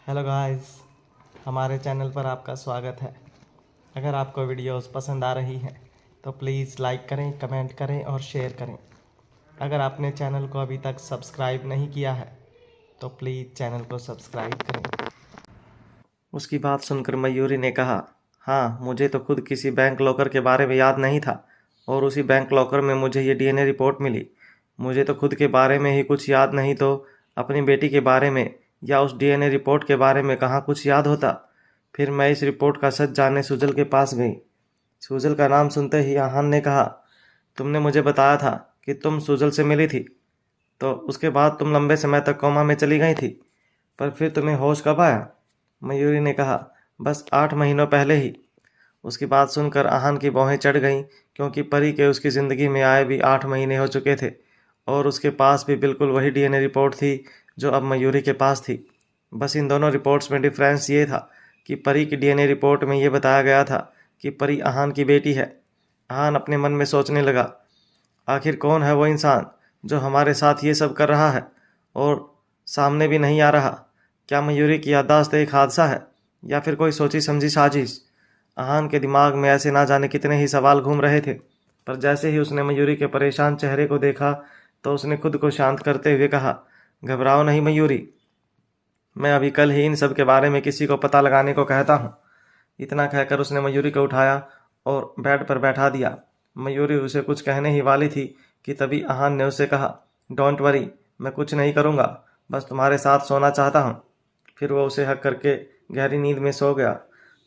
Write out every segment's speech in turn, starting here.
Hello guys, हमारे channel पर आपका स्वागत है। अगर आपको वीडियोस पसंद आ रही हैं तो प्लीज़ लाइक करें, कमेंट करें और शेयर करें। अगर आपने चैनल को अभी तक सब्सक्राइब नहीं किया है तो प्लीज़ चैनल को सब्सक्राइब करें। उसकी बात सुनकर मयूरी ने कहा, हाँ, मुझे तो खुद किसी बैंक लॉकर के बारे में याद नहीं था और उसी बैंक लॉकर में मुझे ये डीएनए रिपोर्ट मिली। मुझे तो खुद के बारे में ही कुछ याद नहीं तो अपनी बेटी के बारे में या उस डीएनए रिपोर्ट के बारे में कहाँ कुछ याद होता। फिर मैं इस रिपोर्ट का सच जानने सुजल के पास गई। सुजल का नाम सुनते ही आहान ने कहा, तुमने मुझे बताया था कि तुम सुजल से मिली थी, तो उसके बाद तुम लंबे समय तक कोमा में चली गई थी, पर फिर तुम्हें होश कब आया? मयूरी ने कहा, बस 8 महीनों पहले ही। उसकी बात सुनकर आहान की भौहें चढ़ गईं, क्योंकि परी के उसकी ज़िंदगी में आए भी 8 महीने हो चुके थे और उसके पास भी बिल्कुल वही डीएनए रिपोर्ट थी जो अब मयूरी के पास थी। बस इन दोनों रिपोर्ट्स में डिफरेंस ये था कि परी की डीएनए रिपोर्ट में ये बताया गया था कि परी आहान की बेटी है। आहान अपने मन में सोचने लगा, आखिर कौन है वो इंसान जो हमारे साथ ये सब कर रहा है और सामने भी नहीं आ रहा? क्या मयूरी की याददाश्त एक हादसा है या फिर कोई सोची समझी साजिश? आहान के दिमाग में ऐसे ना जाने कितने ही सवाल घूम रहे थे, पर जैसे ही उसने मयूरी के परेशान चेहरे को देखा तो उसने खुद को शांत करते हुए कहा, घबराओ नहीं मयूरी, मैं अभी कल ही इन सब के बारे में किसी को पता लगाने को कहता हूँ। इतना कहकर उसने मयूरी को उठाया और बेड पर बैठा दिया। मयूरी उसे कुछ कहने ही वाली थी कि तभी आहान ने उसे कहा, डोंट वरी, मैं कुछ नहीं करूँगा, बस तुम्हारे साथ सोना चाहता हूँ। फिर वो उसे हक करके गहरी नींद में सो गया।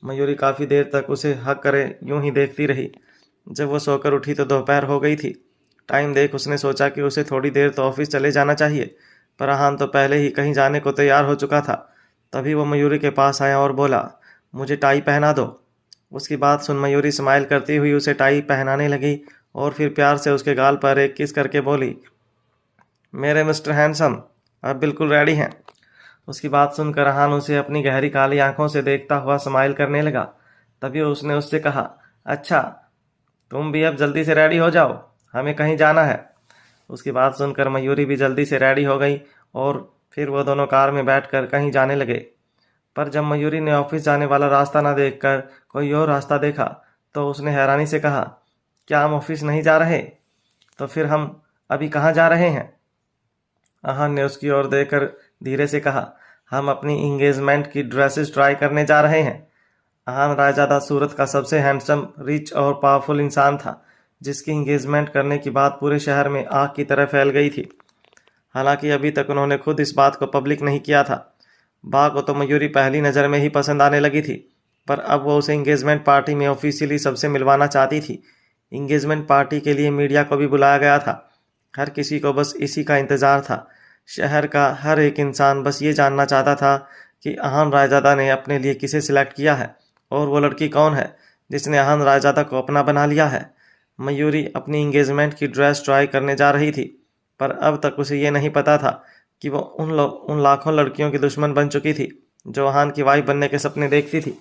मयूरी काफ़ी देर तक उसे हक करे यूं ही देखती रही। जब वो सोकर उठी तो दोपहर हो गई थी। टाइम देख उसने सोचा कि उसे थोड़ी देर तो ऑफिस चले जाना चाहिए, पर आहान तो पहले ही कहीं जाने को तैयार हो चुका था। तभी वो मयूरी के पास आया और बोला, मुझे टाई पहना दो। उसकी बात सुन मयूरी स्माइल करती हुई उसे टाई पहनाने लगी और फिर प्यार से उसके गाल पर एक किस करके बोली, मेरे मिस्टर हैंडसम, आप बिल्कुल रेडी हैं। उसकी बात सुनकर आहान उसे अपनी गहरी काली आंखों से देखता हुआ स्माइल करने लगा। तभी उसने उससे कहा, अच्छा, तुम भी अब जल्दी से रेडी हो जाओ, हमें कहीं जाना है। उसकी बात सुनकर मयूरी भी जल्दी से रेडी हो गई और फिर वो दोनों कार में बैठकर कहीं जाने लगे। पर जब मयूरी ने ऑफिस जाने वाला रास्ता ना देखकर कोई और रास्ता देखा तो उसने हैरानी से कहा, क्या हम ऑफिस नहीं जा रहे? तो फिर हम अभी कहाँ जा रहे हैं? आहान ने उसकी ओर देखकर धीरे से कहा, हम अपनी इंगेजमेंट की ड्रेसेस ट्राई करने जा रहे हैं। आहान रायजादा सूरत का सबसे हैंडसम, रिच और पावरफुल इंसान था, जिसकी इंगेजमेंट करने की बात पूरे शहर में आग की तरह फैल गई थी। हालांकि अभी तक उन्होंने खुद इस बात को पब्लिक नहीं किया था। बा को तो मयूरी पहली नज़र में ही पसंद आने लगी थी, पर अब वो उसे इंगेजमेंट पार्टी में ऑफिशियली सबसे मिलवाना चाहती थी। इंगेजमेंट पार्टी के लिए मीडिया को भी बुलाया गया था। हर किसी को बस इसी का इंतज़ार था। शहर का हर एक इंसान बस ये जानना चाहता था कि आहान रायजादा ने अपने लिए किसे सिलेक्ट किया है और वो लड़की कौन है जिसने आहान रायजादा को अपना बना लिया है। मयूरी अपनी इंगेजमेंट की ड्रेस ट्राई करने जा रही थी, पर अब तक उसे ये नहीं पता था कि वो उन लाखों लड़कियों की दुश्मन बन चुकी थी जो आहान की वाइफ बनने के सपने देखती थी।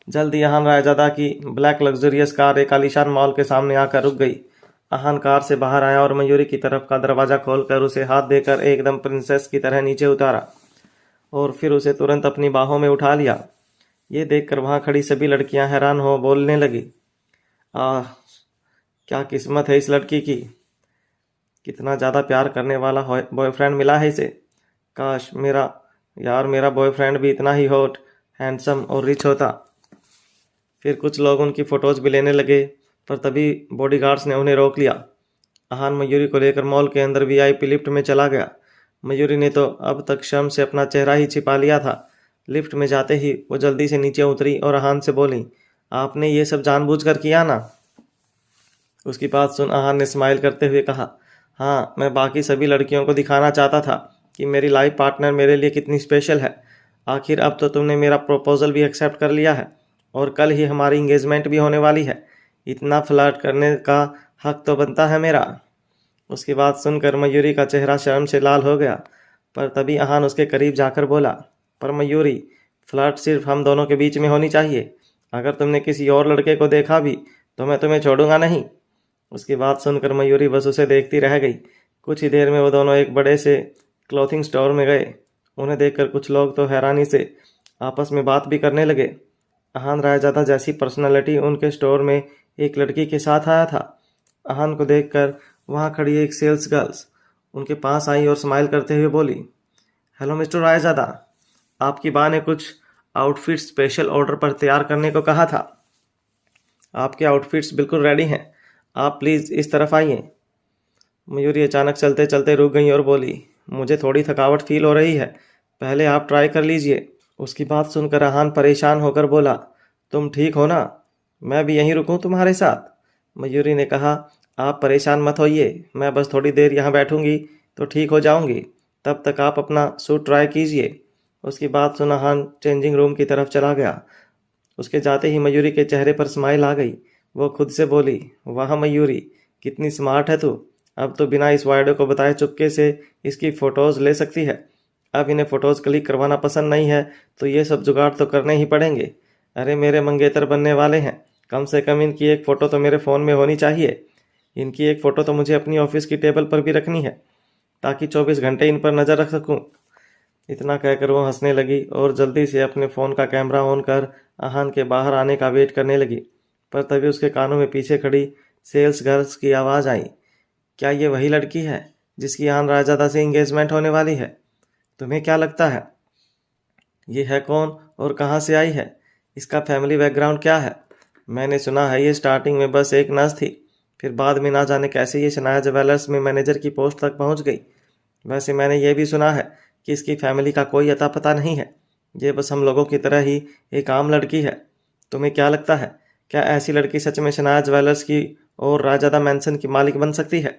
जल्द ही आहान रायजादा की ब्लैक लग्जरियस कार एक आलीशान मॉल के सामने आकर रुक गई। आहान कार से बाहर आया और मयूरी की तरफ का दरवाज़ा खोलकर उसे हाथ देकर एकदम प्रिंसेस की तरह नीचे उतारा और फिर उसे तुरंत अपनी बाहों में उठा लिया। ये देखकर वहाँ खड़ी सभी लड़कियाँ हैरान हो बोलने लगी, आह, क्या किस्मत है इस लड़की की, कितना ज़्यादा प्यार करने वाला बॉयफ्रेंड मिला है इसे। काश मेरा बॉयफ्रेंड भी इतना ही हॉट, हैंडसम और रिच होता। फिर कुछ लोग उनकी फ़ोटोज़ भी लेने लगे, पर तभी बॉडीगार्ड्स ने उन्हें रोक लिया। आहान मयूरी को लेकर मॉल के अंदर वीआईपी लिफ्ट में चला गया। मयूरी ने तो अब तक शर्म से अपना चेहरा ही छिपा लिया था। लिफ्ट में जाते ही वो जल्दी से नीचे उतरी और आहान से बोली, आपने ये सब जानबूझकर किया ना? उसकी बात सुन आहान ने स्माइल करते हुए कहा, हाँ, मैं बाकी सभी लड़कियों को दिखाना चाहता था कि मेरी लाइफ पार्टनर मेरे लिए कितनी स्पेशल है। आखिर अब तो तुमने मेरा प्रपोजल भी एक्सेप्ट कर लिया है और कल ही हमारी इंगेजमेंट भी होने वाली है। इतना फ्लर्ट करने का हक तो बनता है मेरा। उसकी बात सुनकर मयूरी का चेहरा शर्म से लाल हो गया, पर तभी आहान उसके करीब जाकर बोला, पर मयूरी, फ्लर्ट सिर्फ हम दोनों के बीच में होनी चाहिए। अगर तुमने किसी और लड़के को देखा भी तो मैं तुम्हें छोड़ूंगा नहीं। उसकी बात सुनकर मयूरी बस उसे देखती रह गई। कुछ ही देर में वो दोनों एक बड़े से क्लॉथिंग स्टोर में गए उन्हें देखकर कुछ लोग तो हैरानी से आपस में बात भी करने लगे। अहान रायजादा जैसी पर्सनालिटी उनके स्टोर में एक लड़की के साथ आया था। अहान को देखकर वहाँ खड़ी एक सेल्स गर्ल्स उनके पास आई और स्माइल करते हुए बोली, हेलो मिस्टर रायजादा, आपकी बा ने कुछ आउटफिट स्पेशल ऑर्डर पर तैयार करने को कहा था। आपके आउटफिट्स बिल्कुल रेडी हैं, आप प्लीज़ इस तरफ आइए। मयूरी अचानक चलते चलते रुक गई और बोली, मुझे थोड़ी थकावट फील हो रही है, पहले आप ट्राई कर लीजिए। उसकी बात सुनकर अहान परेशान होकर बोला, तुम ठीक हो ना? मैं भी यहीं रुकूं तुम्हारे साथ? मयूरी ने कहा, आप परेशान मत होइए, मैं बस थोड़ी देर यहाँ बैठूंगी तो ठीक हो जाऊंगी, तब तक आप अपना सूट ट्राई कीजिए। उसकी बात सुन अहान चेंजिंग रूम की तरफ चला गया। उसके जाते ही मयूरी के चेहरे पर स्माइल आ गई। वो खुद से बोली, वाह मयूरी, कितनी स्मार्ट है तू, अब तो बिना इस वायडो को बताए चुपके से इसकी फ़ोटोज़ ले सकती है। अब इन्हें फ़ोटोज़ क्लिक करवाना पसंद नहीं है तो ये सब जुगाड़ तो करने ही पड़ेंगे। अरे मेरे मंगेतर बनने वाले हैं, कम से कम इनकी एक फ़ोटो तो मेरे फ़ोन में होनी चाहिए। इनकी एक फ़ोटो तो मुझे अपनी ऑफिस की टेबल पर भी रखनी है ताकि 24 घंटे इन पर नज़र रख सकूं। इतना कहकर वो हंसने लगी और जल्दी से अपने फ़ोन का कैमरा ऑन कर अहान के बाहर आने का वेट करने लगी। पर तभी उसके कानों में पीछे खड़ी सेल्स गर्ल्स की आवाज़ आई, क्या ये वही लड़की है जिसकी अहान रायजादा से इंगेजमेंट होने वाली है? तुम्हें क्या लगता है ये है कौन और कहाँ से आई है? इसका फैमिली बैकग्राउंड क्या है? मैंने सुना है ये स्टार्टिंग में बस एक नर्स थी, फिर बाद में ना जाने कैसे ये शनाया ज्वेलर्स में मैनेजर की पोस्ट तक पहुंच गई। वैसे मैंने ये भी सुना है कि इसकी फैमिली का कोई अता पता नहीं है, ये बस हम लोगों की तरह ही एक आम लड़की है। तुम्हें क्या लगता है, क्या ऐसी लड़की सच में शनाया ज्वेलर्स की और रायजादा मैंसन की मालिक बन सकती है?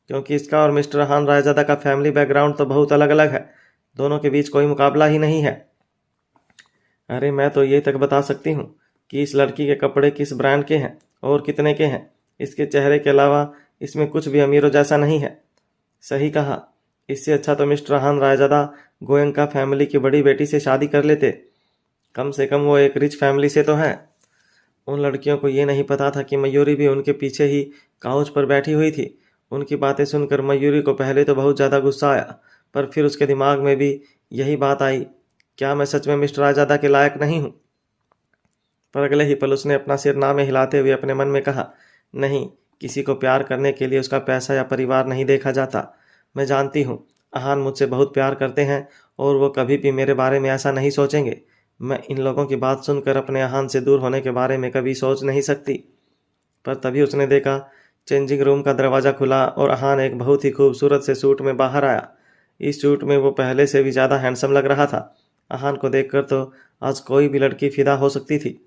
क्योंकि इसका और मिस्टर अहान रायजादा का फैमिली बैकग्राउंड तो बहुत अलग अलग है, दोनों के बीच कोई मुकाबला ही नहीं है। अरे मैं तो ये तक बता सकती हूँ कि इस लड़की के कपड़े किस ब्रांड के हैं और कितने के हैं। इसके चेहरे के अलावा इसमें कुछ भी अमीरों जैसा नहीं है। सही कहा, इससे अच्छा तो मिस्टर अहान रायजादा गोयनका फैमिली की बड़ी बेटी से शादी कर लेते, कम से कम वो एक रिच फैमिली से तो है। उन लड़कियों को ये नहीं पता था कि मयूरी भी उनके पीछे ही काउच पर बैठी हुई थी। उनकी बातें सुनकर मयूरी को पहले तो बहुत ज़्यादा गुस्सा आया, पर फिर उसके दिमाग में भी यही बात आई, क्या मैं सच में मिस्टर रायजादा के लायक नहीं हूँ? पर अगले ही पल उसने अपना सिर ना में हिलाते हुए अपने मन में कहा, नहीं, किसी को प्यार करने के लिए उसका पैसा या परिवार नहीं देखा जाता। मैं जानती हूँ अहान मुझसे बहुत प्यार करते हैं और वो कभी भी मेरे बारे में ऐसा नहीं सोचेंगे। मैं इन लोगों की बात सुनकर अपने अहान से दूर होने के बारे में कभी सोच नहीं सकती। पर तभी उसने देखा चेंजिंग रूम का दरवाज़ा खुला और अहान एक बहुत ही खूबसूरत से सूट में बाहर आया। इस सूट में वो पहले से भी ज़्यादा हैंडसम लग रहा था। अहान को देखकर तो आज कोई भी लड़की फिदा हो सकती थी।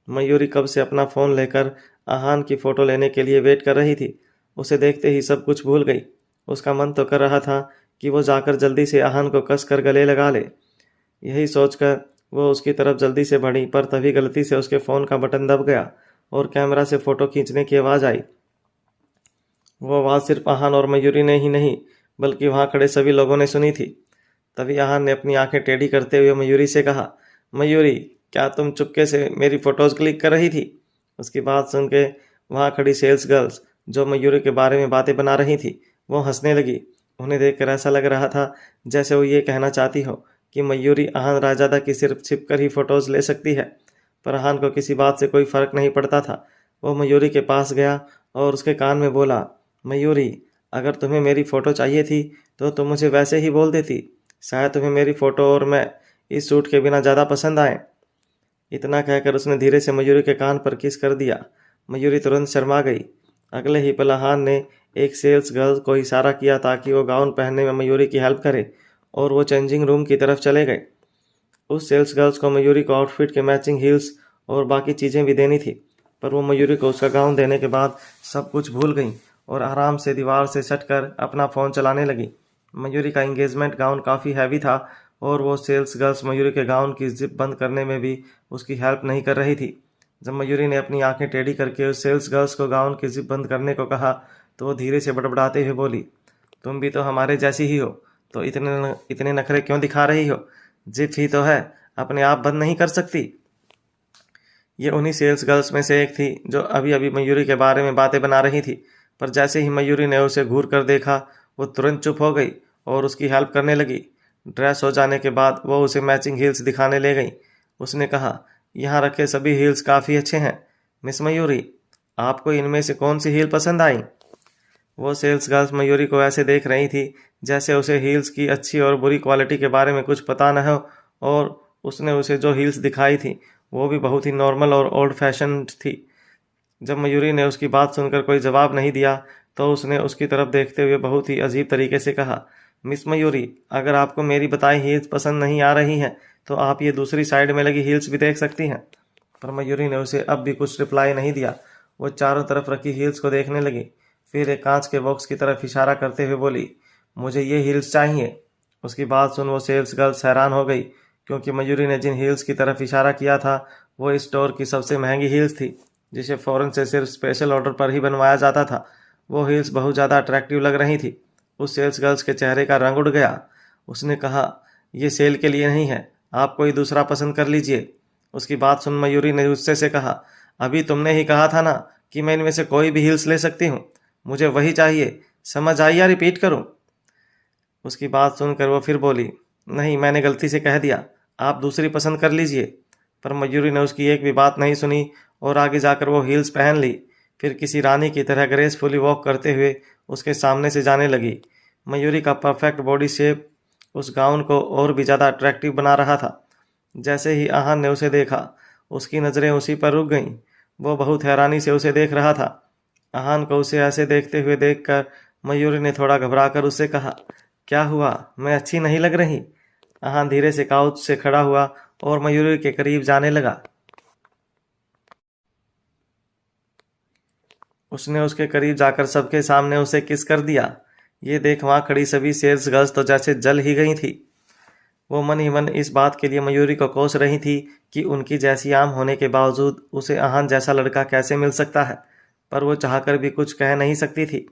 मयूरी कब से अपना फ़ोन लेकर अहान की फ़ोटो लेने के लिए वेट कर रही थी। उसे देखते ही सब कुछ भूल गई। उसका मन तो कर रहा था कि वो जाकर जल्दी से अहान को कस कर गले लगा ले। यही सोचकर वो उसकी तरफ जल्दी से बढ़ी, पर तभी गलती से उसके फ़ोन का बटन दब गया और कैमरा से फ़ोटो खींचने की आवाज़ आई। वो आवाज़ सिर्फ अहान और मयूरी ने ही नहीं बल्कि वहाँ खड़े सभी लोगों ने सुनी थी। तभी अहान ने अपनी आंखें टेढ़ी करते हुए मयूरी से कहा, मयूरी, क्या तुम चुपके से मेरी फ़ोटोज़ क्लिक कर रही थी? उसकी बात सुन के वहाँ खड़ी सेल्स गर्ल्स जो मयूरी के बारे में बातें बना रही थी वो हंसने लगी। उन्हें देखकर ऐसा लग रहा था जैसे वो ये कहना चाहती हो कि मयूरी अहान रायजादा की सिर्फ छिप कर ही फ़ोटोज़ ले सकती है। पर अहान को किसी बात से कोई फ़र्क नहीं पड़ता था। वो मयूरी के पास गया और उसके कान में बोला, मयूरी, अगर तुम्हें मेरी फ़ोटो चाहिए थी तो तुम मुझे वैसे ही बोल देती, शायद तुम्हें मेरी फ़ोटो और मैं इस सूट के बिना ज़्यादा पसंद आए। इतना कहकर उसने धीरे से मयूरी के कान पर किस कर दिया। मयूरी तुरंत शर्मा गई। अगले ही पल अहान ने एक सेल्स गर्ल को इशारा किया ताकि वो गाउन पहनने में मयूरी की हेल्प करे और वो चेंजिंग रूम की तरफ चले गए। उस सेल्स गर्ल्स को मयूरी को आउटफिट के मैचिंग हील्स और बाकी चीज़ें भी देनी थी, पर वो मयूरी को उसका गाउन देने के बाद सब कुछ भूल गई और आराम से दीवार से सटकर अपना फ़ोन चलाने लगी। मयूरी का इंगेजमेंट गाउन काफ़ी हैवी था और वो सेल्स गर्ल्स मयूरी के गाउन की जिप बंद करने में भी उसकी हेल्प नहीं कर रही थी। जब मयूरी ने अपनी आंखें टेढ़ी करके उस सेल्स गर्ल्स को गाउन की जिप बंद करने को कहा तो वो धीरे से बड़बड़ाते हुए बोली, तुम भी तो हमारे जैसी ही हो, तो इतने नखरे क्यों दिखा रही हो? जिप ही तो है, अपने आप बंद नहीं कर सकती। ये उन्हीं सेल्स गर्ल्स में से एक थी जो अभी अभी मयूरी के बारे में बातें बना रही थी, पर जैसे ही मयूरी ने उसे घूर कर देखा वो तुरंत चुप हो गई और उसकी हेल्प करने लगी। ड्रेस हो जाने के बाद वो उसे मैचिंग हील्स दिखाने ले गई। उसने कहा, यहाँ रखे सभी हील्स काफ़ी अच्छे हैं मिस मयूरी, आपको इनमें से कौन सी हील पसंद आई? वो सेल्स गर्ल्स मयूरी को ऐसे देख रही थी जैसे उसे हील्स की अच्छी और बुरी क्वालिटी के बारे में कुछ पता न हो, और उसने उसे जो हील्स दिखाई थी वो भी बहुत ही नॉर्मल और ओल्ड फैशन थी। जब मयूरी ने उसकी बात सुनकर कोई जवाब नहीं दिया तो उसने उसकी तरफ देखते हुए बहुत ही अजीब तरीके से कहा, मिस मयूरी, अगर आपको मेरी बताई हील्स पसंद नहीं आ रही हैं तो आप ये दूसरी साइड में लगी हील्स भी देख सकती हैं। पर मयूरी ने उसे अब भी कुछ रिप्लाई नहीं दिया। वो चारों तरफ रखी हील्स को देखने लगी, फिर एक कांच के बॉक्स की तरफ इशारा करते हुए बोली, मुझे ये हील्स चाहिए। उसकी बात सुन वो सेल्स गर्ल्स हैरान हो गई, क्योंकि मयूरी ने जिन हील्स की तरफ इशारा किया था वो इस स्टोर की सबसे महंगी हील्स थी, जिसे फ़ौरन से सिर्फ स्पेशल ऑर्डर पर ही बनवाया जाता था। वो हील्स बहुत ज़्यादा अट्रैक्टिव लग रही थी। उस सेल्स गर्ल्स के चेहरे का रंग उड़ गया। उसने कहा, ये सेल के लिए नहीं है, आप कोई दूसरा पसंद कर लीजिए। उसकी बात सुन मयूरी ने गुस्से से कहा, अभी तुमने ही कहा था ना कि मैं इनमें से कोई भी हील्स ले सकती हूँ, मुझे वही चाहिए, समझ आई या रिपीट करूँ? उसकी बात सुनकर वो फिर बोली, नहीं, मैंने गलती से कह दिया, आप दूसरी पसंद कर लीजिए। पर मयूरी ने उसकी एक भी बात नहीं सुनी और आगे जाकर वो हील्स पहन ली। फिर किसी रानी की तरह ग्रेसफुली वॉक करते हुए उसके सामने से जाने लगी। मयूरी का परफेक्ट बॉडी शेप उस गाउन को और भी ज़्यादा अट्रैक्टिव बना रहा था। जैसे ही आहान ने उसे देखा, उसकी नज़रें उसी पर रुक गईं। वो बहुत हैरानी से उसे देख रहा था। आहान को उसे ऐसे देखते हुए देखकर मयूरी ने थोड़ा घबराकर उससे कहा, क्या हुआ, मैं अच्छी नहीं लग रही? आहान धीरे से काउच से खड़ा हुआ और मयूरी के करीब जाने लगा। उसने उसके करीब जाकर सबके सामने उसे किस कर दिया। ये देख वहाँ खड़ी सभी सेल्स गर्ल्स तो जैसे जल ही गई थी। वो मन ही मन इस बात के लिए मयूरी को कोस रही थी कि उनकी जैसी आम होने के बावजूद उसे आहान जैसा लड़का कैसे मिल सकता है, पर वो चाहकर भी कुछ कह नहीं सकती थी।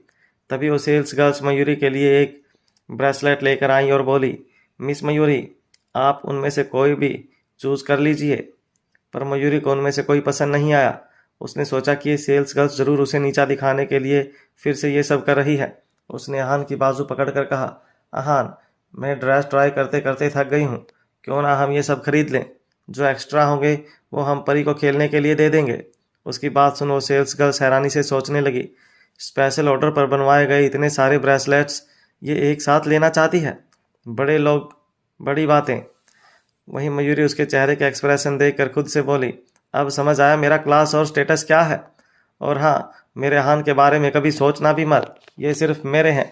तभी वो सेल्स गर्ल्स मयूरी के लिए एक ब्रेसलेट लेकर आई और बोली, मिस मयूरी, आप उनमें से कोई भी चूज़ कर लीजिए। पर मयूरी को उनमें से कोई पसंद नहीं आया। उसने सोचा कि ये सेल्स गर्ल्स ज़रूर उसे नीचा दिखाने के लिए फिर से ये सब कर रही है। उसने आहान की बाजू पकड़कर कहा, आहान, मैं ड्रेस ट्राई करते करते थक गई हूँ, क्यों ना हम ये सब खरीद लें, जो एक्स्ट्रा होंगे वो हम परी को खेलने के लिए दे देंगे। उसकी बात सुन वो सेल्स गर्ल्स हैरानी से सोचने लगी, स्पेशल ऑर्डर पर बनवाए गए इतने सारे ब्रेसलेट्स ये एक साथ लेना चाहती है, बड़े लोग बड़ी बातें। वहीं मयूरी उसके चेहरे के एक्सप्रेशन देखकर खुद से बोली, अब समझ आया मेरा क्लास और स्टेटस क्या है। और हाँ, मेरे आहान के बारे में कभी सोचना भी मत, ये सिर्फ मेरे हैं।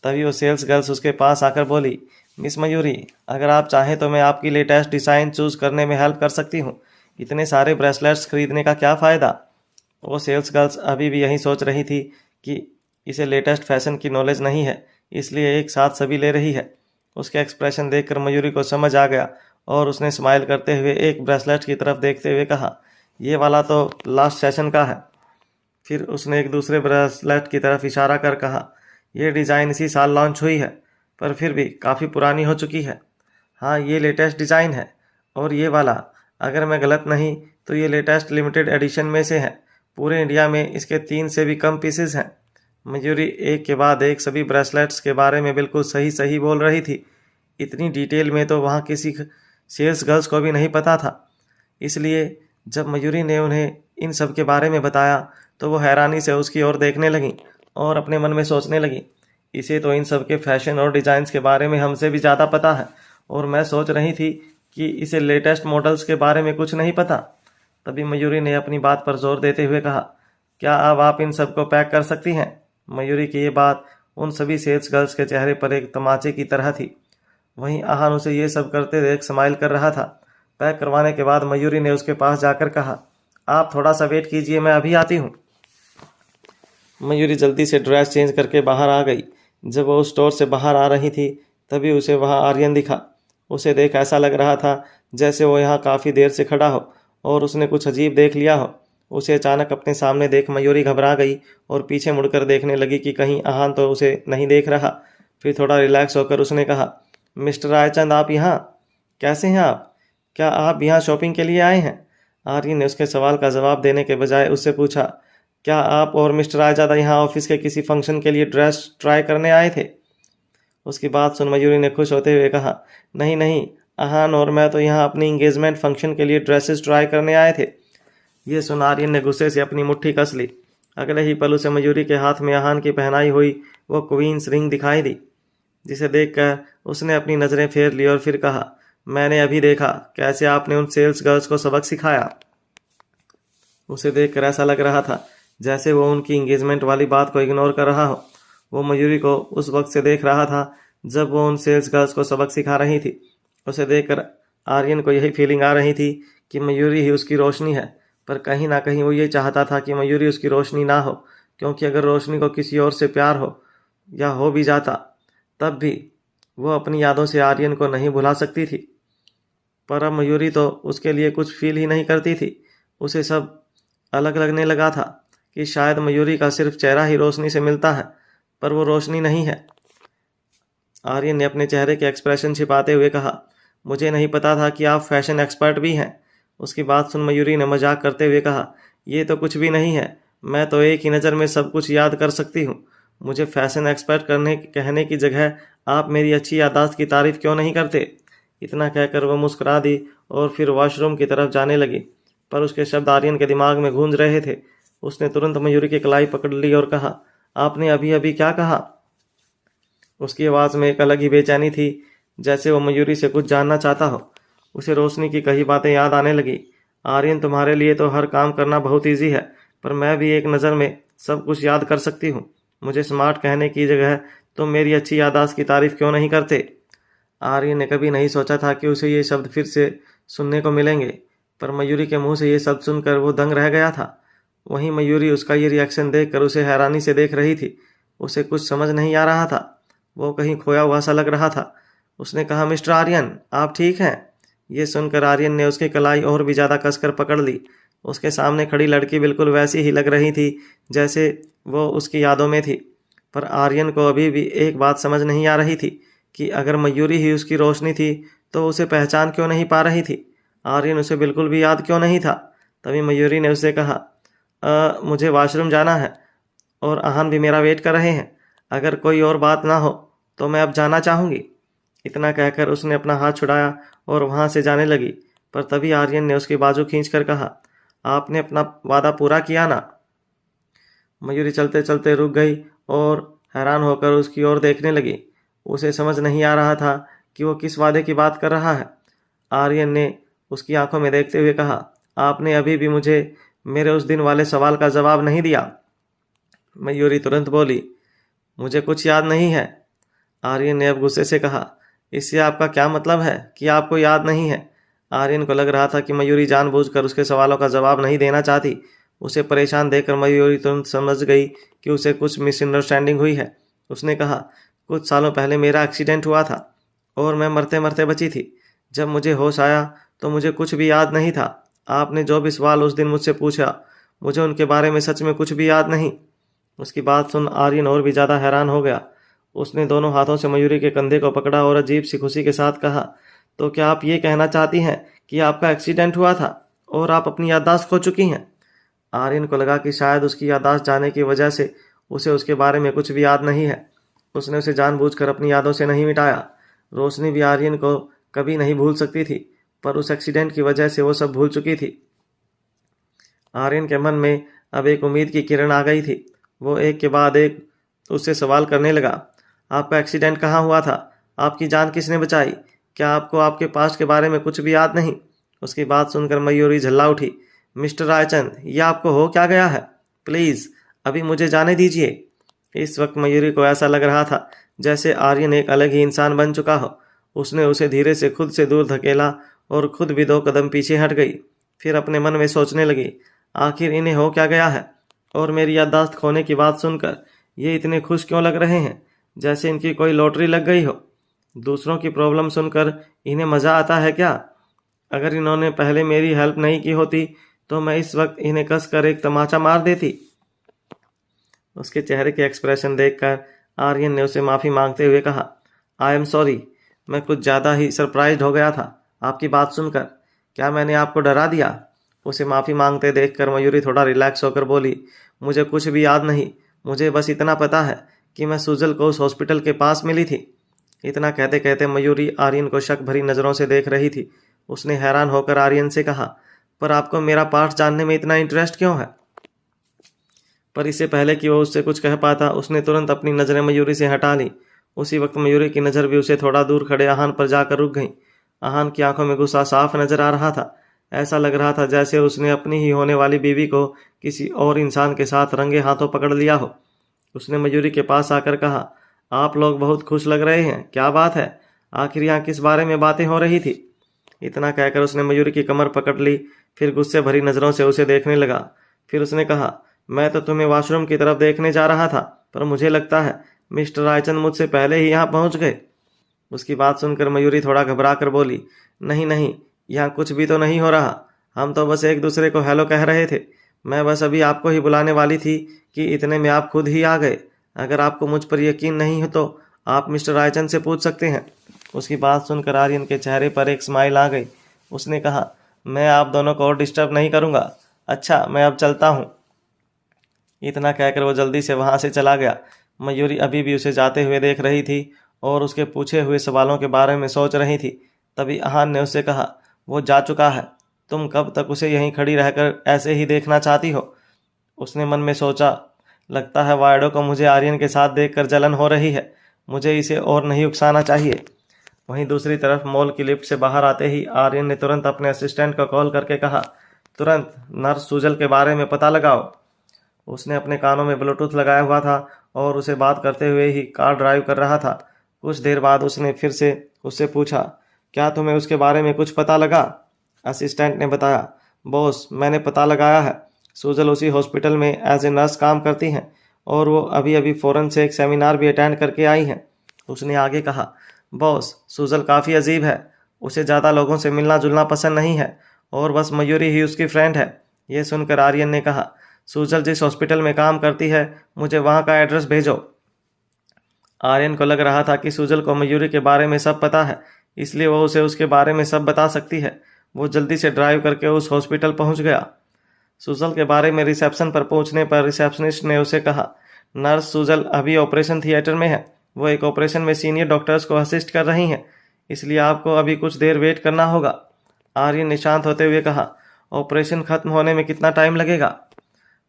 तभी वो सेल्स गर्ल्स उसके पास आकर बोली, मिस मयूरी, अगर आप चाहें तो मैं आपकी लेटेस्ट डिज़ाइन चूज़ करने में हेल्प कर सकती हूँ, इतने सारे ब्रेसलेट्स खरीदने का क्या फ़ायदा। वो सेल्स गर्ल्स अभी भी यही सोच रही थी कि इसे लेटेस्ट फैशन की नॉलेज नहीं है, इसलिए एक साथ सभी ले रही है। उसके एक्सप्रेशन देखकर मयूरी को समझ आ गया और उसने स्माइल करते हुए एक ब्रेसलेट की तरफ देखते हुए कहा, ये वाला तो लास्ट सेशन का है। फिर उसने एक दूसरे ब्रेसलेट की तरफ इशारा कर कहा, ये डिज़ाइन इसी साल लॉन्च हुई है, पर फिर भी काफ़ी पुरानी हो चुकी है। हाँ, ये लेटेस्ट डिज़ाइन है। और ये वाला, अगर मैं गलत नहीं तो ये लेटेस्ट लिमिटेड एडिशन में से है। पूरे इंडिया में इसके 3 से भी कम पीसेस हैं। मयूरी एक के बाद एक सभी ब्रेसलेट्स के बारे में बिल्कुल सही सही बोल रही थी। इतनी डिटेल में तो वहाँ किसी सेल्स गर्ल्स को भी नहीं पता था। इसलिए जब मयूरी ने उन्हें इन सब के बारे में बताया तो वो हैरानी से उसकी ओर देखने लगी और अपने मन में सोचने लगी, इसे तो इन सब के फैशन और डिज़ाइंस के बारे में हमसे भी ज़्यादा पता है, और मैं सोच रही थी कि इसे लेटेस्ट मॉडल्स के बारे में कुछ नहीं पता। तभी मयूरी ने अपनी बात पर जोर देते हुए कहा, क्या अब आप इन सब को पैक कर सकती हैं? मयूरी की ये बात उन सभी सेल्स गर्ल्स के चेहरे पर एक तमाचे की तरह थी। वहीं आहान उसे ये सब करते देख स्माइल कर रहा था। पैक करवाने के बाद मयूरी ने उसके पास जाकर कहा, आप थोड़ा सा वेट कीजिए, मैं अभी आती हूँ। मयूरी जल्दी से ड्रेस चेंज करके बाहर आ गई। जब वो उस स्टोर से बाहर आ रही थी तभी उसे वहाँ आर्यन दिखा। उसे देख ऐसा लग रहा था जैसे वो यहाँ काफ़ी देर से खड़ा हो और उसने कुछ अजीब देख लिया हो। उसे अचानक अपने सामने देख मयूरी घबरा गई और पीछे मुड़कर देखने लगी कि कहीं आहान तो उसे नहीं देख रहा। फिर थोड़ा रिलैक्स होकर उसने कहा, मिस्टर रायचंद, आप यहाँ? कैसे हैं आप? क्या आप यहाँ शॉपिंग के लिए आए हैं? आर्यन ने उसके सवाल का जवाब देने के बजाय उससे पूछा, क्या आप और मिस्टर रायचंद यहाँ ऑफिस के किसी फंक्शन के लिए ड्रेस ट्राई करने आए थे? उसकी बात सुन मयूरी ने खुश होते हुए कहा, नहीं नहीं, आहान और मैं तो यहाँ अपनी इंगेजमेंट फंक्शन के लिए ड्रेसेस ट्राई करने आए थे। ये सुन आर्यन ने गुस्से से अपनी मुट्ठी कस ली। अगले ही पल उसे मयूरी के हाथ में आहान की पहनाई हुई वो क्वींस रिंग दिखाई दी, जिसे देखकर उसने अपनी नज़रें फेर ली और फिर कहा, मैंने अभी देखा कैसे आपने उन सेल्स गर्ल्स को सबक सिखाया। उसे देखकर ऐसा लग रहा था जैसे वो उनकी इंगेजमेंट वाली बात को इग्नोर कर रहा हो। वो मयूरी को उस वक्त से देख रहा था जब वो उन सेल्स गर्ल्स को सबक सिखा रही थी। उसे देखकर आर्यन को यही फीलिंग आ रही थी कि मयूरी ही उसकी रोशनी है, पर कहीं ना कहीं वो ये चाहता था कि मयूरी उसकी रोशनी ना हो, क्योंकि अगर रोशनी को किसी और से प्यार हो या हो भी जाता तब भी वो अपनी यादों से आर्यन को नहीं भुला सकती थी। पर अब मयूरी तो उसके लिए कुछ फील ही नहीं करती थी। उसे सब अलग लगने लगा था कि शायद मयूरी का सिर्फ चेहरा ही रोशनी से मिलता है, पर वो रोशनी नहीं है। आर्यन ने अपने चेहरे के एक्सप्रेशन छिपाते हुए कहा, मुझे नहीं पता था कि आप फैशन एक्सपर्ट भी हैं। उसकी बात सुन मयूरी ने मजाक करते हुए कहा, ये तो कुछ भी नहीं है, मैं तो एक ही नज़र में सब कुछ याद कर सकती हूँ। मुझे फैशन एक्सपर्ट कहने की जगह आप मेरी अच्छी याददाश्त की तारीफ़ क्यों नहीं करते। इतना कहकर वह मुस्कुरा दी और फिर वॉशरूम की तरफ जाने लगी, पर उसके शब्द आर्यन के दिमाग में गूंज रहे थे। उसने तुरंत मयूरी की कलाई पकड़ ली और कहा, आपने अभी अभी क्या कहा। उसकी आवाज़ में एक अलग ही बेचैनी थी, जैसे वो मयूरी से कुछ जानना चाहता हो। उसे रोशनी की कही बातें याद आने लगी। आर्यन, तुम्हारे लिए तो हर काम करना बहुत ईजी है, पर मैं भी एक नज़र में सब कुछ याद कर सकती हूँ। मुझे स्मार्ट कहने की जगह तुम मेरी अच्छी याददाश्त की तारीफ़ क्यों नहीं करते। आर्यन ने कभी नहीं सोचा था कि उसे ये शब्द फिर से सुनने को मिलेंगे, पर मयूरी के मुंह से ये शब्द सुनकर वो दंग रह गया था। वहीं मयूरी उसका ये रिएक्शन देखकर उसे हैरानी से देख रही थी। उसे कुछ समझ नहीं आ रहा था, वो कहीं खोया हुआ सा लग रहा था। उसने कहा, मिस्टर आर्यन, आप ठीक हैं। ये सुनकर आर्यन ने उसकी कलाई और भी ज़्यादा कसकर पकड़ ली। उसके सामने खड़ी लड़की बिल्कुल वैसी ही लग रही थी जैसे वो उसकी यादों में थी। पर आर्यन को अभी भी एक बात समझ नहीं आ रही थी कि अगर मयूरी ही उसकी रोशनी थी तो उसे पहचान क्यों नहीं पा रही थी। आर्यन उसे बिल्कुल भी याद क्यों नहीं था। तभी मयूरी ने उससे कहा, मुझे वॉशरूम जाना है और आहान भी मेरा वेट कर रहे हैं। अगर कोई और बात ना हो तो मैं अब जाना चाहूँगी। इतना कहकर उसने अपना हाथ छुड़ाया और वहाँ से जाने लगी, पर तभी आर्यन ने उसकी बाजू खींचकर कहा, आपने अपना वादा पूरा किया ना। मयूरी चलते चलते रुक गई और हैरान होकर उसकी ओर देखने लगी। उसे समझ नहीं आ रहा था कि वो किस वादे की बात कर रहा है। आर्यन ने उसकी आंखों में देखते हुए कहा, आपने अभी भी मुझे मेरे उस दिन वाले सवाल का जवाब नहीं दिया। मयूरी तुरंत बोली, मुझे कुछ याद नहीं है। आर्यन ने अब गुस्से से कहा, इससे आपका क्या मतलब है कि आपको याद नहीं है। आर्यन को लग रहा था कि मयूरी जानबूझकर उसके सवालों का जवाब नहीं देना चाहती। उसे परेशान देखकर मयूरी तुरंत समझ गई कि उसे कुछ मिसअंडरस्टैंडिंग हुई है। उसने कहा, कुछ सालों पहले मेरा एक्सीडेंट हुआ था और मैं मरते मरते बची थी। जब मुझे होश आया तो मुझे कुछ भी याद नहीं था। आपने जो भी सवाल उस दिन मुझसे पूछा, मुझे उनके बारे में सच में कुछ भी याद नहीं। उसकी बात सुन आर्यन और भी ज़्यादा हैरान हो गया। उसने दोनों हाथों से मयूरी के कंधे को पकड़ा और अजीब सी खुशी के साथ कहा, तो क्या आप ये कहना चाहती हैं कि आपका एक्सीडेंट हुआ था और आप अपनी याददाश्त खो चुकी हैं। आर्यन को लगा कि शायद उसकी याददाश्त जाने की वजह से उसे उसके बारे में कुछ भी याद नहीं है। उसने उसे जानबूझकर अपनी यादों से नहीं मिटाया। रोशनी भी आर्यन को कभी नहीं भूल सकती थी, पर उस एक्सीडेंट की वजह से वो सब भूल चुकी थी। आर्यन के मन में अब एक उम्मीद की किरण आ गई थी। वो एक के बाद एक उससे सवाल करने लगा, आपका एक्सीडेंट कहाँ हुआ था, आपकी जान किसने बचाई, क्या आपको आपके पास्ट के बारे में कुछ भी याद नहीं। उसकी बात सुनकर मयूरी झल्ला उठी, मिस्टर रायचंद, ये आपको हो क्या गया है, प्लीज़ अभी मुझे जाने दीजिए। इस वक्त मयूरी को ऐसा लग रहा था जैसे आर्यन एक अलग ही इंसान बन चुका हो। उसने उसे धीरे से खुद से दूर धकेला और खुद भी 2 कदम पीछे हट गई। फिर अपने मन में सोचने लगी, आखिर इन्हें हो क्या गया है और मेरी याददाश्त खोने की बात सुनकर ये इतने खुश क्यों लग रहे हैं, जैसे इनकी कोई लॉटरी लग गई हो। दूसरों की प्रॉब्लम सुनकर इन्हें मज़ा आता है क्या। अगर इन्होंने पहले मेरी हेल्प नहीं की होती तो मैं इस वक्त इन्हें कस कर एक तमाचा मार देती। उसके चेहरे के एक्सप्रेशन देखकर आर्यन ने उसे माफ़ी मांगते हुए कहा, आई एम सॉरी, मैं कुछ ज़्यादा ही सरप्राइज्ड हो गया था आपकी बात सुनकर। क्या मैंने आपको डरा दिया। उसे माफ़ी मांगते देखकर मयूरी थोड़ा रिलैक्स होकर बोली, मुझे कुछ भी याद नहीं, मुझे बस इतना पता है कि मैं सुजल को उस हॉस्पिटल के पास मिली थी। इतना कहते कहते मयूरी आर्यन को शक भरी नज़रों से देख रही थी। उसने हैरान होकर आर्यन से कहा, पर आपको मेरा पाठ जानने में इतना इंटरेस्ट क्यों है? पर इससे पहले कि वह उससे कुछ कह पाता, उसने तुरंत अपनी नज़रें मयूरी से हटा ली। उसी वक्त मयूरी की नज़र भी उसे थोड़ा दूर खड़े आहान पर जाकर रुक गई। आहान की आंखों में गुस्सा साफ नजर आ रहा था। ऐसा लग रहा था जैसे उसने अपनी ही होने वाली बीवी को किसी और इंसान के साथ रंगे हाथों पकड़ लिया हो। उसने मयूरी के पास आकर कहा, आप लोग बहुत खुश लग रहे हैं, क्या बात है? आखिर यहाँ किस बारे में बातें हो रही थी? इतना कहकर उसने मयूरी की कमर पकड़ ली, फिर गुस्से भरी नज़रों से उसे देखने लगा। फिर उसने कहा, मैं तो तुम्हें वॉशरूम की तरफ देखने जा रहा था, पर मुझे लगता है मिस्टर रायचंद मुझसे पहले ही यहाँ पहुँच गए। उसकी बात सुनकर मयूरी थोड़ा घबरा कर बोली, नहीं नहीं, यहाँ कुछ भी तो नहीं हो रहा। हम तो बस एक दूसरे को हेलो कह रहे थे। मैं बस अभी आपको ही बुलाने वाली थी कि इतने में आप खुद ही आ गए। अगर आपको मुझ पर यकीन नहीं हो तो आप मिस्टर रायचंद से पूछ सकते हैं। उसकी बात सुनकर आर्यन के चेहरे पर एक स्माइल आ गई। उसने कहा, मैं आप दोनों को और डिस्टर्ब नहीं करूँगा। अच्छा, मैं अब चलता हूँ। इतना कहकर वो जल्दी से वहाँ से चला गया। मयूरी अभी भी उसे जाते हुए देख रही थी और उसके पूछे हुए सवालों के बारे में सोच रही थी। तभी आहान ने उससे कहा, वो जा चुका है, तुम कब तक उसे यहीं खड़ी रहकर ऐसे ही देखना चाहती हो? उसने मन में सोचा, लगता है वायडो को मुझे आर्यन के साथ देखकर जलन हो रही है। मुझे इसे और नहीं उकसाना चाहिए। वहीं दूसरी तरफ मॉल की लिफ्ट से बाहर आते ही आर्यन ने तुरंत अपने असिस्टेंट को कॉल करके कहा, तुरंत नर्स सुजल के बारे में पता लगाओ। उसने अपने कानों में ब्लूटूथ लगाया हुआ था और उसे बात करते हुए ही कार ड्राइव कर रहा था। कुछ देर बाद उसने फिर से उससे पूछा, क्या तुम्हें उसके बारे में कुछ पता लगा? असिस्टेंट ने बताया, बॉस, मैंने पता लगाया है। सुजल उसी हॉस्पिटल में एज ए नर्स काम करती हैं और वो अभी अभी फ़ौरन से एक सेमिनार भी अटेंड करके आई हैं। उसने आगे कहा, बॉस, सुजल काफ़ी अजीब है। उसे ज़्यादा लोगों से मिलना जुलना पसंद नहीं है और बस मयूरी ही उसकी फ्रेंड है। यह सुनकर आर्यन ने कहा, सुजल जिस हॉस्पिटल में काम करती है, मुझे वहाँ का एड्रेस भेजो। आर्यन को लग रहा था कि सुजल को मयूरी के बारे में सब पता है, इसलिए वो उसे उसके बारे में सब बता सकती है। वो जल्दी से ड्राइव करके उस हॉस्पिटल पहुंच गया। सुजल के बारे में रिसेप्शन पर पहुंचने पर रिसेप्शनिस्ट ने उसे कहा, नर्स सुजल अभी ऑपरेशन थिएटर में है। वो एक ऑपरेशन में सीनियर डॉक्टर्स को असिस्ट कर रही हैं, इसलिए आपको अभी कुछ देर वेट करना होगा। आर्यन ने शांत होते हुए कहा, ऑपरेशन खत्म होने में कितना टाइम लगेगा?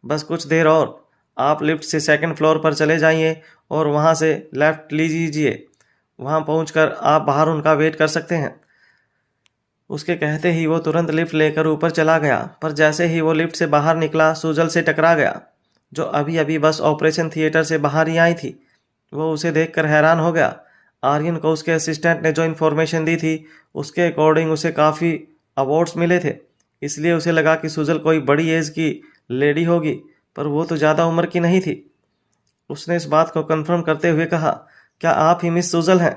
बस कुछ देर और। आप लिफ्ट से सेकंड फ्लोर पर चले जाइए और वहाँ से लेफ्ट लीजिए। वहाँ पहुँचकर आप बाहर उनका वेट कर सकते हैं। उसके कहते ही वो तुरंत लिफ्ट लेकर ऊपर चला गया, पर जैसे ही वो लिफ्ट से बाहर निकला, सुजल से टकरा गया, जो अभी अभी बस ऑपरेशन थिएटर से बाहर ही आई थी। वो उसे देखकर हैरान हो गया। आर्यन को उसके असिस्टेंट ने जो इन्फॉर्मेशन दी थी, उसके अकॉर्डिंग उसे काफ़ी अवार्ड्स मिले थे, इसलिए उसे लगा कि सुजल कोई बड़ी एज की लेडी होगी, पर वो तो ज़्यादा उम्र की नहीं थी। उसने इस बात को कंफर्म करते हुए कहा, क्या आप ही मिस सुजल हैं?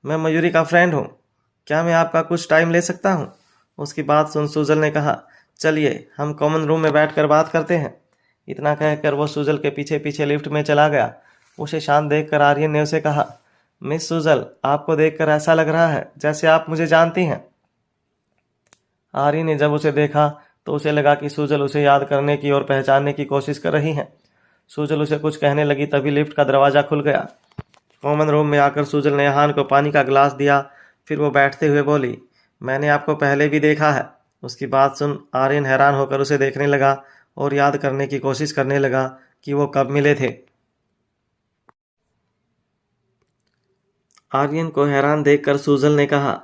मैं मयूरी का फ्रेंड हूँ। क्या मैं आपका कुछ टाइम ले सकता हूँ? उसकी बात सुन सुजल ने कहा, चलिए हम कॉमन रूम में बैठकर बात करते हैं। इतना कहकर वो सुजल के पीछे पीछे लिफ्ट में चला गया। उसे शांत देखकर आर्यन ने उसे कहा, मिस सुजल, आपको देखकर ऐसा लग रहा है जैसे आप मुझे जानती हैं। आर्यन ने जब उसे देखा तो उसे लगा कि सुजल उसे याद करने की और पहचानने की कोशिश कर रही हैं। सुजल उसे कुछ कहने लगी, तभी लिफ्ट का दरवाज़ा खुल गया। कॉमन रूम में आकर सुजल ने आहान को पानी का गिलास दिया। फिर वो बैठते हुए बोली, मैंने आपको पहले भी देखा है। उसकी बात सुन आर्यन हैरान होकर उसे देखने लगा और याद करने की कोशिश करने लगा कि वो कब मिले थे। आर्यन को हैरान देखकर सुजल ने कहा,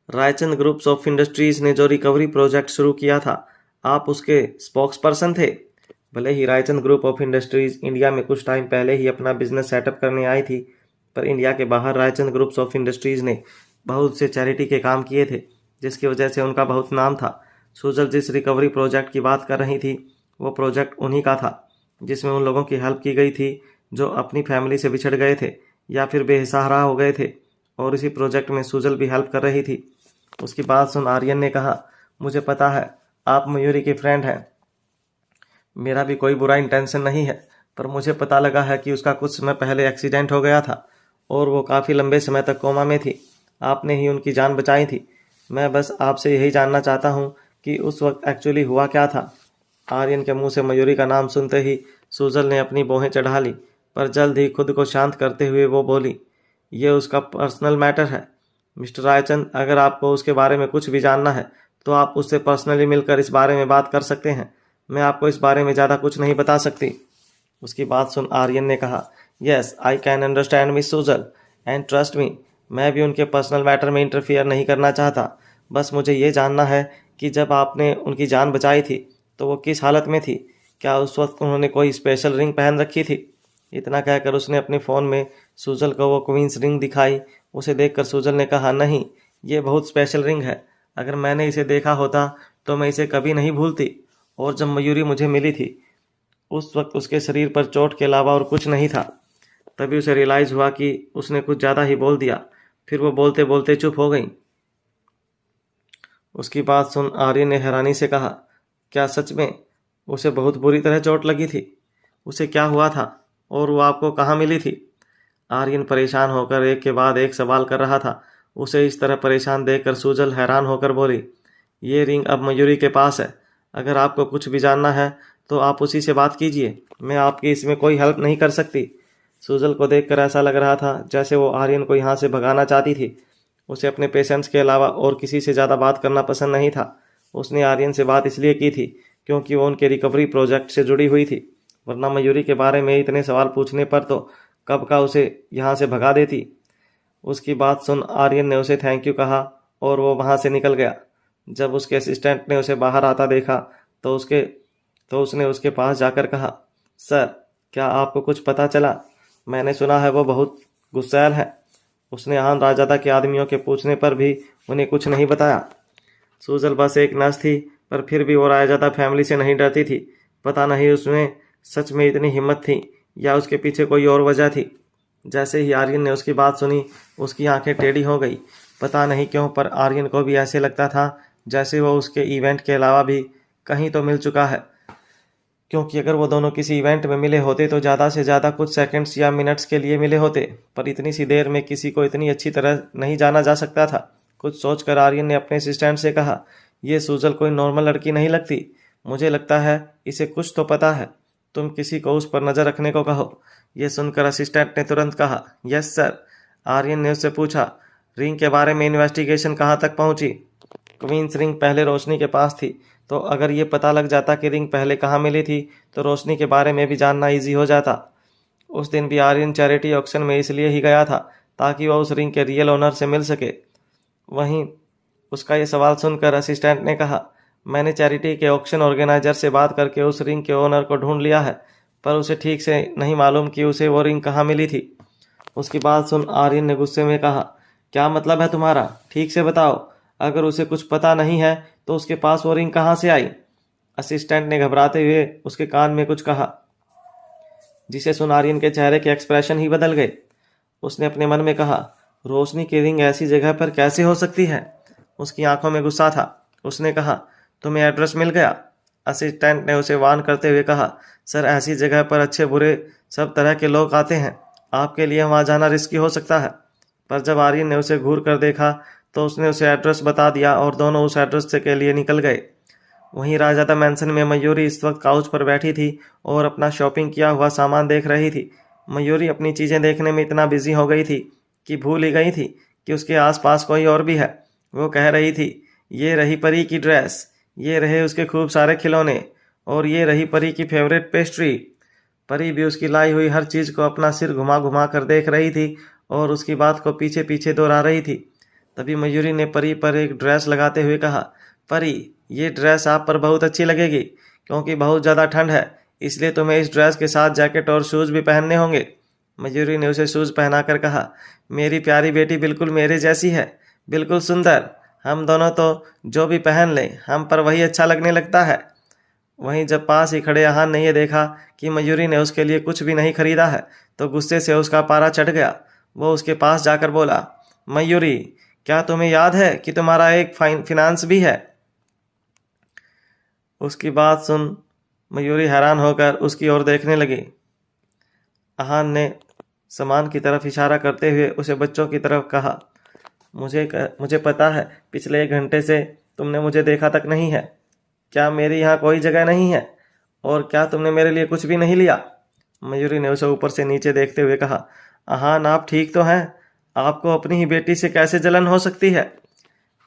रायचंद ग्रुप्स ऑफ इंडस्ट्रीज ने जो रिकवरी प्रोजेक्ट शुरू किया था, आप उसके स्पोक्स पर्सन थे। भले ही Raichand group of industries India में कुछ टाइम पहले ही अपना बिजनेस सेटअप करने आई थी, पर इंडिया के बाहर रायचंद ग्रुप्स ऑफ इंडस्ट्रीज ने बहुत से चैरिटी के काम किए थे, जिसकी वजह से उनका बहुत नाम था। सुजल जिस रिकवरी प्रोजेक्ट की बात कर रही थी, वो प्रोजेक्ट उन्हीं का था, जिसमें उन लोगों की हेल्प की गई थी जो अपनी फैमिली से बिछड़ गए थे या फिर बेसहारा हो गए थे, और इसी प्रोजेक्ट में सुजल भी हेल्प कर रही थी। उसकी बात सुन आर्यन ने कहा, मुझे पता है आप मयूरी के फ्रेंड हैं। मेरा भी कोई बुरा इंटेंशन नहीं है, पर मुझे पता लगा है कि उसका कुछ समय पहले एक्सीडेंट हो गया था और वो काफ़ी लंबे समय तक कोमा में थी। आपने ही उनकी जान बचाई थी। मैं बस आपसे यही जानना चाहता हूँ कि उस वक्त एक्चुअली हुआ क्या था। आर्यन के मुंह से मयूरी का नाम सुनते ही सुजल ने अपनी भौहें चढ़ा ली, पर जल्द ही खुद को शांत करते हुए वो बोली, ये उसका पर्सनल मैटर है। मिस्टर रायचंद, अगर आपको उसके बारे में कुछ भी जानना है तो आप उससे पर्सनली मिलकर इस बारे में बात कर सकते हैं। मैं आपको इस बारे में ज़्यादा कुछ नहीं बता सकती। उसकी बात सुन आर्यन ने कहा, yes I can understand miss Sujal and trust me, मैं भी उनके पर्सनल मैटर में इंटरफियर नहीं करना चाहता। बस मुझे ये जानना है कि जब आपने उनकी जान बचाई थी तो वो किस हालत में थी? क्या उस वक्त उन्होंने कोई स्पेशल रिंग पहन रखी थी? इतना कहकर उसने अपने फ़ोन में सुजल को वो क्वींस रिंग दिखाई। उसे देखकर सुजल ने कहा, नहीं, ये बहुत स्पेशल रिंग है। अगर मैंने इसे देखा होता तो मैं इसे कभी नहीं भूलती। और जब मयूरी मुझे मिली थी उस वक्त उसके शरीर पर चोट के अलावा और कुछ नहीं था। तभी उसे रियलाइज़ हुआ कि उसने कुछ ज़्यादा ही बोल दिया। फिर वो बोलते बोलते चुप हो गई। उसकी बात सुन आर्यन ने हैरानी से कहा, क्या सच में उसे बहुत बुरी तरह चोट लगी थी? उसे क्या हुआ था और वो आपको कहाँ मिली थी? आर्यन परेशान होकर एक के बाद एक सवाल कर रहा था। उसे इस तरह परेशान देखकर सुजल हैरान होकर बोली, ये रिंग अब मयूरी के पास है। अगर आपको कुछ भी जानना है तो आप उसी से बात कीजिए, मैं आपकी इसमें कोई हेल्प नहीं कर सकती। सुजल को देखकर ऐसा लग रहा था जैसे वो आर्यन को यहाँ से भगाना चाहती थी। उसे अपने पेशेंट्स के अलावा और किसी से ज़्यादा बात करना पसंद नहीं था। उसने आर्यन से बात इसलिए की थी क्योंकि वो उनके रिकवरी प्रोजेक्ट से जुड़ी हुई थी, वरना मयूरी के बारे में इतने सवाल पूछने पर तो कब का उसे यहाँ से भगा देती। उसकी बात सुन आर्यन ने उसे थैंक यू कहा और वो वहाँ से निकल गया। जब उसके असिस्टेंट ने उसे बाहर आता देखा तो उसने उसके पास जाकर कहा, सर, क्या आपको कुछ पता चला? मैंने सुना है वो बहुत गुस्सैल है। उसने आन राजादा के आदमियों के पूछने पर भी उन्हें कुछ नहीं बताया। सूजल बस एक नर्स थी, पर फिर भी वो रायजादा फैमिली से नहीं डरती थी। पता नहीं उसमें सच में इतनी हिम्मत थी या उसके पीछे कोई और वजह थी। जैसे ही आर्यन ने उसकी बात सुनी उसकी आंखें टेढ़ी हो गई। पता नहीं क्यों, पर आर्यन को भी ऐसे लगता था जैसे वो उसके इवेंट के अलावा भी कहीं तो मिल चुका है। क्योंकि अगर वो दोनों किसी इवेंट में मिले होते तो ज़्यादा से ज़्यादा कुछ सेकंड्स या मिनट्स के लिए मिले होते, पर इतनी सी देर में किसी को इतनी अच्छी तरह नहीं जाना जा सकता था। कुछ सोचकर आर्यन ने अपने असिस्टेंट से कहा, ये सुजल कोई नॉर्मल लड़की नहीं लगती। मुझे लगता है इसे कुछ तो पता है। तुम किसी को उस पर नज़र रखने को कहो। यह सुनकर असिस्टेंट ने तुरंत कहा, यस सर। आर्यन ने उससे पूछा, रिंग के बारे में इन्वेस्टिगेशन कहाँ तक पहुँची? क्वींस रिंग पहले रोशनी के पास थी, तो अगर ये पता लग जाता कि रिंग पहले कहाँ मिली थी तो रोशनी के बारे में भी जानना इजी हो जाता। उस दिन भी आर्यन चैरिटी ऑक्शन में इसलिए ही गया था ताकि वह उस रिंग के रियल ओनर से मिल सके। वहीं उसका ये सवाल सुनकर असिस्टेंट ने कहा, मैंने चैरिटी के ऑक्शन ऑर्गेनाइजर से बात करके उस रिंग के ओनर को ढूंढ लिया है, पर उसे ठीक से नहीं मालूम कि उसे वो रिंग कहाँ मिली थी। उसकी बात सुन आर्यन ने गुस्से में कहा, क्या मतलब है तुम्हारा? ठीक से बताओ। अगर उसे कुछ पता नहीं है तो उसके पास वो रिंग कहाँ से आई? असिस्टेंट ने घबराते हुए उसके कान में कुछ कहा, जिसे सुन आर्यन के चेहरे के एक्सप्रेशन ही बदल गए। उसने अपने मन में कहा, रोशनी की रिंग ऐसी जगह पर कैसे हो सकती है? उसकी आंखों में गुस्सा था। उसने कहा, तुम्हें एड्रेस मिल गया? असिस्टेंट ने उसे वार्न करते हुए कहा, सर, ऐसी जगह पर अच्छे बुरे सब तरह के लोग आते हैं, आपके लिए वहाँ जाना रिस्की हो सकता है। पर जब आर्यन ने उसे घूर कर देखा तो उसने उसे एड्रेस बता दिया और दोनों उस एड्रेस के लिए निकल गए। वहीं राजादा मैंसन में मयूरी इस वक्त काउच पर बैठी थी और अपना शॉपिंग किया हुआ सामान देख रही थी। मयूरी अपनी चीज़ें देखने में इतना बिजी हो गई थी कि भूल ही गई थी कि उसके आसपास कोई और भी है। वो कह रही थी, ये रही परी की ड्रेस, ये रहे उसके खूब सारे खिलौने, और ये रही परी की फेवरेट पेस्ट्री। परी भी उसकी लाई हुई हर चीज़ को अपना सिर घुमा घुमा कर देख रही थी और उसकी बात को पीछे पीछे दोहरा रही थी। तभी मयूरी ने परी पर एक ड्रेस लगाते हुए कहा, परी, ये ड्रेस आप पर बहुत अच्छी लगेगी क्योंकि बहुत ज़्यादा ठंड है, इसलिए तुम्हें इस ड्रेस के साथ जैकेट और शूज़ भी पहनने होंगे। मयूरी ने उसे शूज़ पहनाकर कहा, मेरी प्यारी बेटी बिल्कुल मेरे जैसी है, बिल्कुल सुंदर। हम दोनों तो जो भी पहन लें हम पर वही अच्छा लगने लगता है। वहीं जब पास ही खड़े आहान ने यह देखा कि मयूरी ने उसके लिए कुछ भी नहीं खरीदा है तो गुस्से से उसका पारा चढ़ गया। वो उसके पास जाकर बोला, मयूरी, क्या तुम्हें याद है कि तुम्हारा एक फिनांस भी है? उसकी बात सुन मयूरी हैरान होकर उसकी ओर देखने लगी। आहान ने सामान की तरफ इशारा करते हुए उसे बच्चों की तरफ कहा, मुझे पता है पिछले 1 घंटे से तुमने मुझे देखा तक नहीं है। क्या मेरी यहाँ कोई जगह नहीं है? और क्या तुमने मेरे लिए कुछ भी नहीं लिया? मयूरी ने उसे ऊपर से नीचे देखते हुए कहा, आहान, आप ठीक तो हैं? आपको अपनी ही बेटी से कैसे जलन हो सकती है?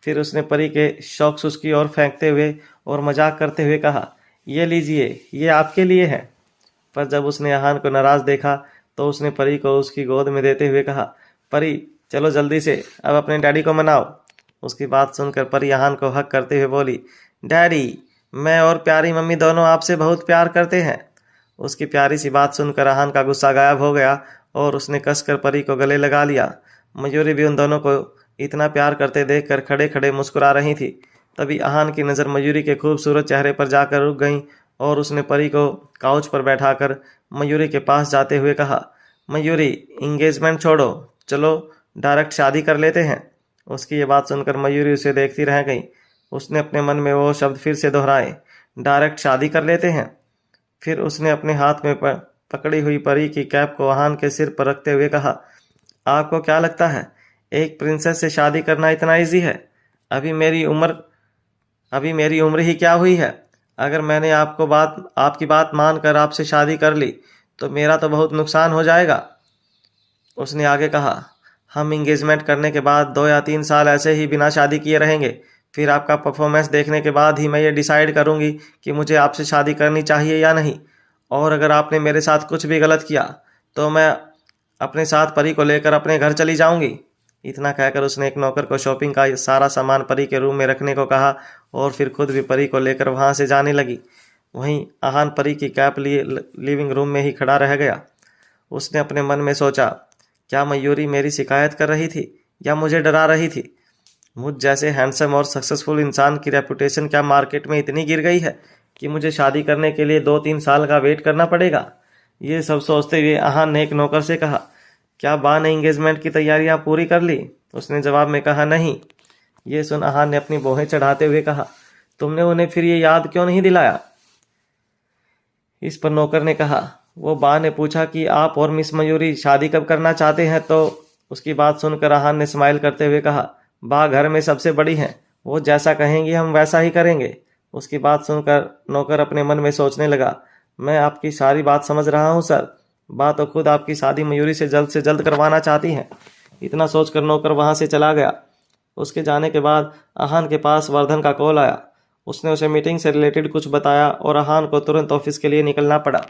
फिर उसने परी के शॉक्स उसकी ओर फेंकते हुए और मजाक करते हुए कहा, ये लीजिए, ये आपके लिए है। पर जब उसने आहान को नाराज देखा तो उसने परी को उसकी गोद में देते हुए कहा, परी चलो जल्दी से अब अपने डैडी को मनाओ। उसकी बात सुनकर परी आहान को हक करते हुए बोली, डैडी, मैं और प्यारी मम्मी दोनों आपसे बहुत प्यार करते हैं। उसकी प्यारी सी बात सुनकर आहान का गुस्सा गायब हो गया और उसने कसकर परी को गले लगा लिया। मयूरी भी उन दोनों को इतना प्यार करते देखकर खड़े खड़े मुस्कुरा रही थी। तभी आहान की नज़र मयूरी के खूबसूरत चेहरे पर जाकर रुक गई और उसने परी को काउच पर बैठाकर मयूरी के पास जाते हुए कहा, मयूरी, इंगेजमेंट छोड़ो, चलो डायरेक्ट शादी कर लेते हैं। उसकी ये बात सुनकर मयूरी उसे देखती रह गई। उसने अपने मन में वो शब्द फिर से दोहराए, डायरेक्ट शादी कर लेते हैं। फिर उसने अपने हाथ में पकड़ी हुई परी की कैप को आहान के सिर पर रखते हुए कहा, आपको क्या लगता है एक प्रिंसेस से शादी करना इतना इजी है? अभी मेरी उम्र ही क्या हुई है? अगर मैंने आपकी बात मानकर आपसे शादी कर ली तो मेरा तो बहुत नुकसान हो जाएगा। उसने आगे कहा, हम इंगेजमेंट करने के बाद 2 या 3 साल ऐसे ही बिना शादी किए रहेंगे। फिर आपका परफॉर्मेंस देखने के बाद ही मैं ये डिसाइड करूंगी कि मुझे आपसे शादी करनी चाहिए या नहीं। और अगर आपने मेरे साथ कुछ भी गलत किया तो मैं अपने साथ परी को लेकर अपने घर चली जाऊंगी। इतना कहकर उसने एक नौकर को शॉपिंग का सारा सामान परी के रूम में रखने को कहा और फिर खुद भी परी को लेकर वहां से जाने लगी। वहीं आहान परी की कैप लिए लिविंग रूम में ही खड़ा रह गया। उसने अपने मन में सोचा, क्या मयूरी मेरी शिकायत कर रही थी या मुझे डरा रही थी? मुझ जैसे हैंडसम और सक्सेसफुल इंसान की रेपुटेशन क्या मार्केट में इतनी गिर गई है कि मुझे शादी करने के लिए 2-3 साल का वेट करना पड़ेगा? ये सब सोचते हुए आहान ने एक नौकर से कहा, क्या बा ने एंगेजमेंट की तैयारियां पूरी कर ली? उसने जवाब में कहा, नहीं। ये सुन आहान ने अपनी भौहें चढ़ाते हुए कहा, तुमने उन्हें फिर ये याद क्यों नहीं दिलाया? इस पर नौकर ने कहा, वो बा ने पूछा कि आप और मिस मयूरी शादी कब करना चाहते हैं। तो उसकी बात सुनकर आहान ने स्माइल करते हुए कहा, बा घर में सबसे बड़ी हैं, वो जैसा कहेंगी हम वैसा ही करेंगे। उसकी बात सुनकर नौकर अपने मन में सोचने लगा, मैं आपकी सारी बात समझ रहा हूँ सर, बा तो खुद आपकी शादी मयूरी से जल्द करवाना चाहती हैं। इतना सोचकर नौकर वहां से चला गया। उसके जाने के बाद आहान के पास वर्धन का कॉल आया। उसने उसे मीटिंग से रिलेटेड कुछ बताया और आहान को तुरंत ऑफिस के लिए निकलना पड़ा।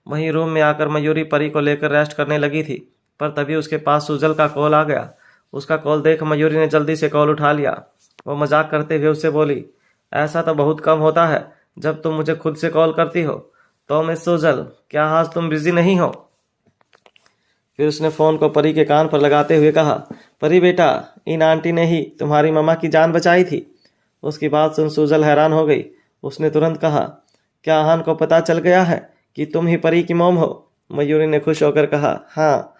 वहीं रूम में आकर मयूरी परी को लेकर रेस्ट करने लगी थी, पर तभी उसके पास सुजल का कॉल आ गया। उसका कॉल देख मयूरी ने जल्दी से कॉल उठा लिया। वो मजाक करते हुए उससे बोली, ऐसा तो बहुत कम होता है जब तुम मुझे खुद से कॉल करती हो। तो मिस सुजल, क्या आज तुम बिजी नहीं हो? फिर उसने फोन को परी के कान पर लगाते हुए कहा, परी बेटा, इन आंटी ने ही तुम्हारी मम्मा की जान बचाई थी। उसकी बात सुन सुजल हैरान हो गई। उसने तुरंत कहा, क्या आहान को पता चल गया है कि तुम ही परी की मॉम हो? मयूरी ने खुश होकर कहा, हाँ।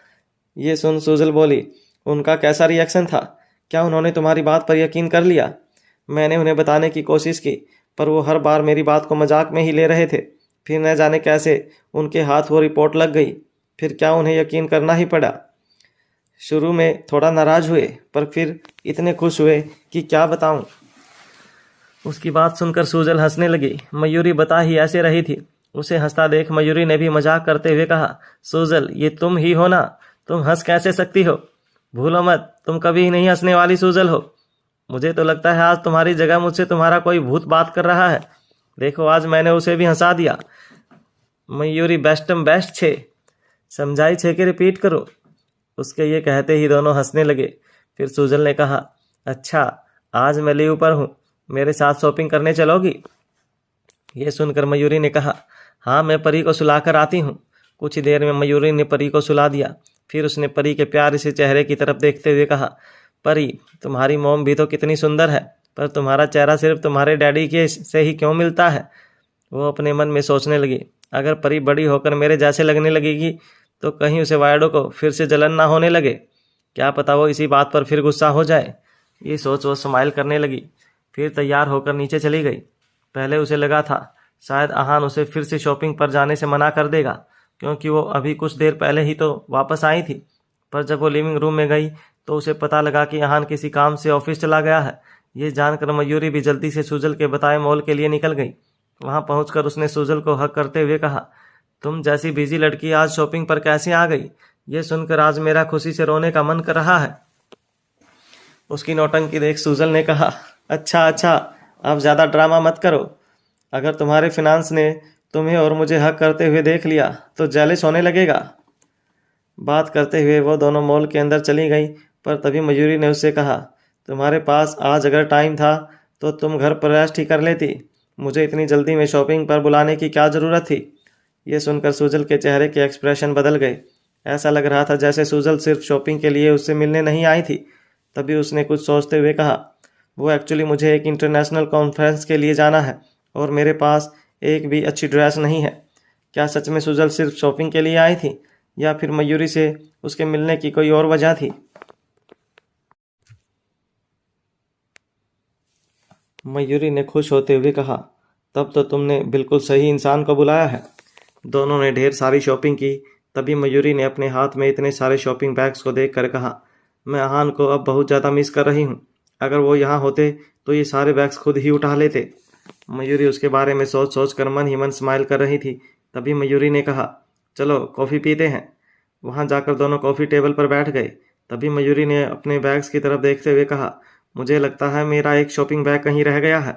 ये सुन सुजल बोली, उनका कैसा रिएक्शन था? क्या उन्होंने तुम्हारी बात पर यकीन कर लिया? मैंने उन्हें बताने की कोशिश की, पर वो हर बार मेरी बात को मजाक में ही ले रहे थे। फिर न जाने कैसे उनके हाथ वो रिपोर्ट लग गई। फिर क्या उन्हें यकीन करना ही पड़ा। शुरू में थोड़ा नाराज हुए, पर फिर इतने खुश हुए कि क्या बताऊं। उसकी बात सुनकर सुजल हंसने लगी। मयूरी बता ही ऐसे रही थी। उसे हंसता देख मयूरी ने भी मजाक करते हुए कहा, सुजल, ये तुम ही हो ना? तुम हंस कैसे सकती हो? भूलो मत, तुम कभी नहीं हंसने वाली सुजल हो। मुझे तो लगता है आज तुम्हारी जगह मुझसे तुम्हारा कोई भूत बात कर रहा है। देखो, आज मैंने उसे भी हंसा दिया। मयूरी बेस्टम बेस्ट छे, समझाई छे के रिपीट करो। उसके ये कहते ही दोनों हंसने लगे। फिर सुजल ने कहा, अच्छा, आज मैं लीव पर हूँ, मेरे साथ शॉपिंग करने चलोगी? ये सुनकर मयूरी ने कहा, हाँ, मैं परी को सुलाकर आती हूँ। कुछ ही देर में मयूरी ने परी को सुला दिया। फिर उसने परी के प्यारे से चेहरे की तरफ देखते हुए कहा, परी, तुम्हारी मॉम भी तो कितनी सुंदर है, पर तुम्हारा चेहरा सिर्फ तुम्हारे डैडी के से ही क्यों मिलता है? वो अपने मन में सोचने लगी, अगर परी बड़ी होकर मेरे जैसे लगने लगेगी तो कहीं उसे वायडो को फिर से जलन ना होने लगे। क्या पता वो इसी बात पर फिर गुस्सा हो जाए। ये सोच वो स्माइल करने लगी। फिर तैयार होकर नीचे चली गई। पहले उसे लगा था शायद आहान उसे फिर से शॉपिंग पर जाने से मना कर देगा, क्योंकि वो अभी कुछ देर पहले ही तो वापस आई थी। पर जब वो लिविंग रूम में गई तो उसे पता लगा कि आहान किसी काम से ऑफिस चला गया है। ये जानकर मयूरी भी जल्दी से सुजल के बताए मॉल के लिए निकल गई। वहां पहुंचकर उसने सुजल को हक करते हुए कहा, तुम जैसी बिजी लड़की आज शॉपिंग पर कैसे आ गई? ये सुनकर आज मेरा खुशी से रोने का मन कर रहा है। उसकी नौटंकी देख सूजल ने कहा, अच्छा अच्छा, अब ज़्यादा ड्रामा मत करो। अगर तुम्हारे फिनांस ने तुम्हें और मुझे हक करते हुए देख लिया तो जेलिस होने लगेगा। बात करते हुए वो दोनों मॉल के अंदर चली गई, पर तभी मयूरी ने उससे कहा, तुम्हारे पास आज अगर टाइम था तो तुम घर पर रेस्ट ही कर लेती। मुझे इतनी जल्दी में शॉपिंग पर बुलाने की क्या ज़रूरत थी। ये सुनकर सूजल के चेहरे के एक्सप्रेशन बदल गए। ऐसा लग रहा था जैसे सूजल सिर्फ शॉपिंग के लिए उससे मिलने नहीं आई थी। तभी उसने कुछ सोचते हुए कहा, वो एक्चुअली मुझे एक इंटरनेशनल कॉन्फ्रेंस के लिए जाना है और मेरे पास एक भी अच्छी ड्रेस नहीं है। क्या सच में सूजल सिर्फ शॉपिंग के लिए आई थी या फिर मयूरी से उसके मिलने की कोई और वजह थी। मयूरी ने खुश होते हुए कहा, तब तो तुमने बिल्कुल सही इंसान को बुलाया है। दोनों ने ढेर सारी शॉपिंग की। तभी मयूरी ने अपने हाथ में इतने सारे शॉपिंग बैग्स को देखकर कहा, मैं आहान को अब बहुत ज़्यादा मिस कर रही हूँ। अगर वो यहाँ होते तो ये सारे बैग्स खुद ही उठा लेते। मयूरी उसके बारे में सोच सोच कर मन ही मन स्माइल कर रही थी। तभी मयूरी ने कहा, चलो कॉफ़ी पीते हैं। वहाँ जाकर दोनों कॉफ़ी टेबल पर बैठ गए। तभी मयूरी ने अपने बैग्स की तरफ देखते हुए कहा, मुझे लगता है मेरा एक शॉपिंग बैग कहीं रह गया है।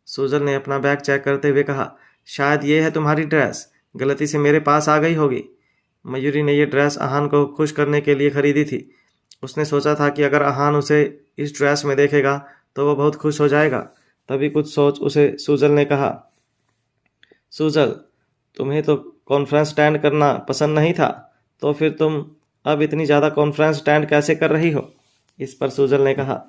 सूजल ने अपना बैग चेक करते हुए कहा, शायद ये है तुम्हारी ड्रेस, गलती से मेरे पास आ गई होगी। मयूरी ने यह ड्रेस आहान को खुश करने के लिए खरीदी थी। उसने सोचा था कि अगर आहान उसे इस ड्रेस में देखेगा तो वो बहुत खुश हो जाएगा। तभी कुछ सोच उसे सूजल ने कहा, सूजल, तुम्हें तो कॉन्फ्रेंस अटेंड करना पसंद नहीं था, तो फिर तुम अब इतनी ज़्यादा कॉन्फ्रेंस अटेंड कैसे कर रही हो। इस पर सूजल ने कहा,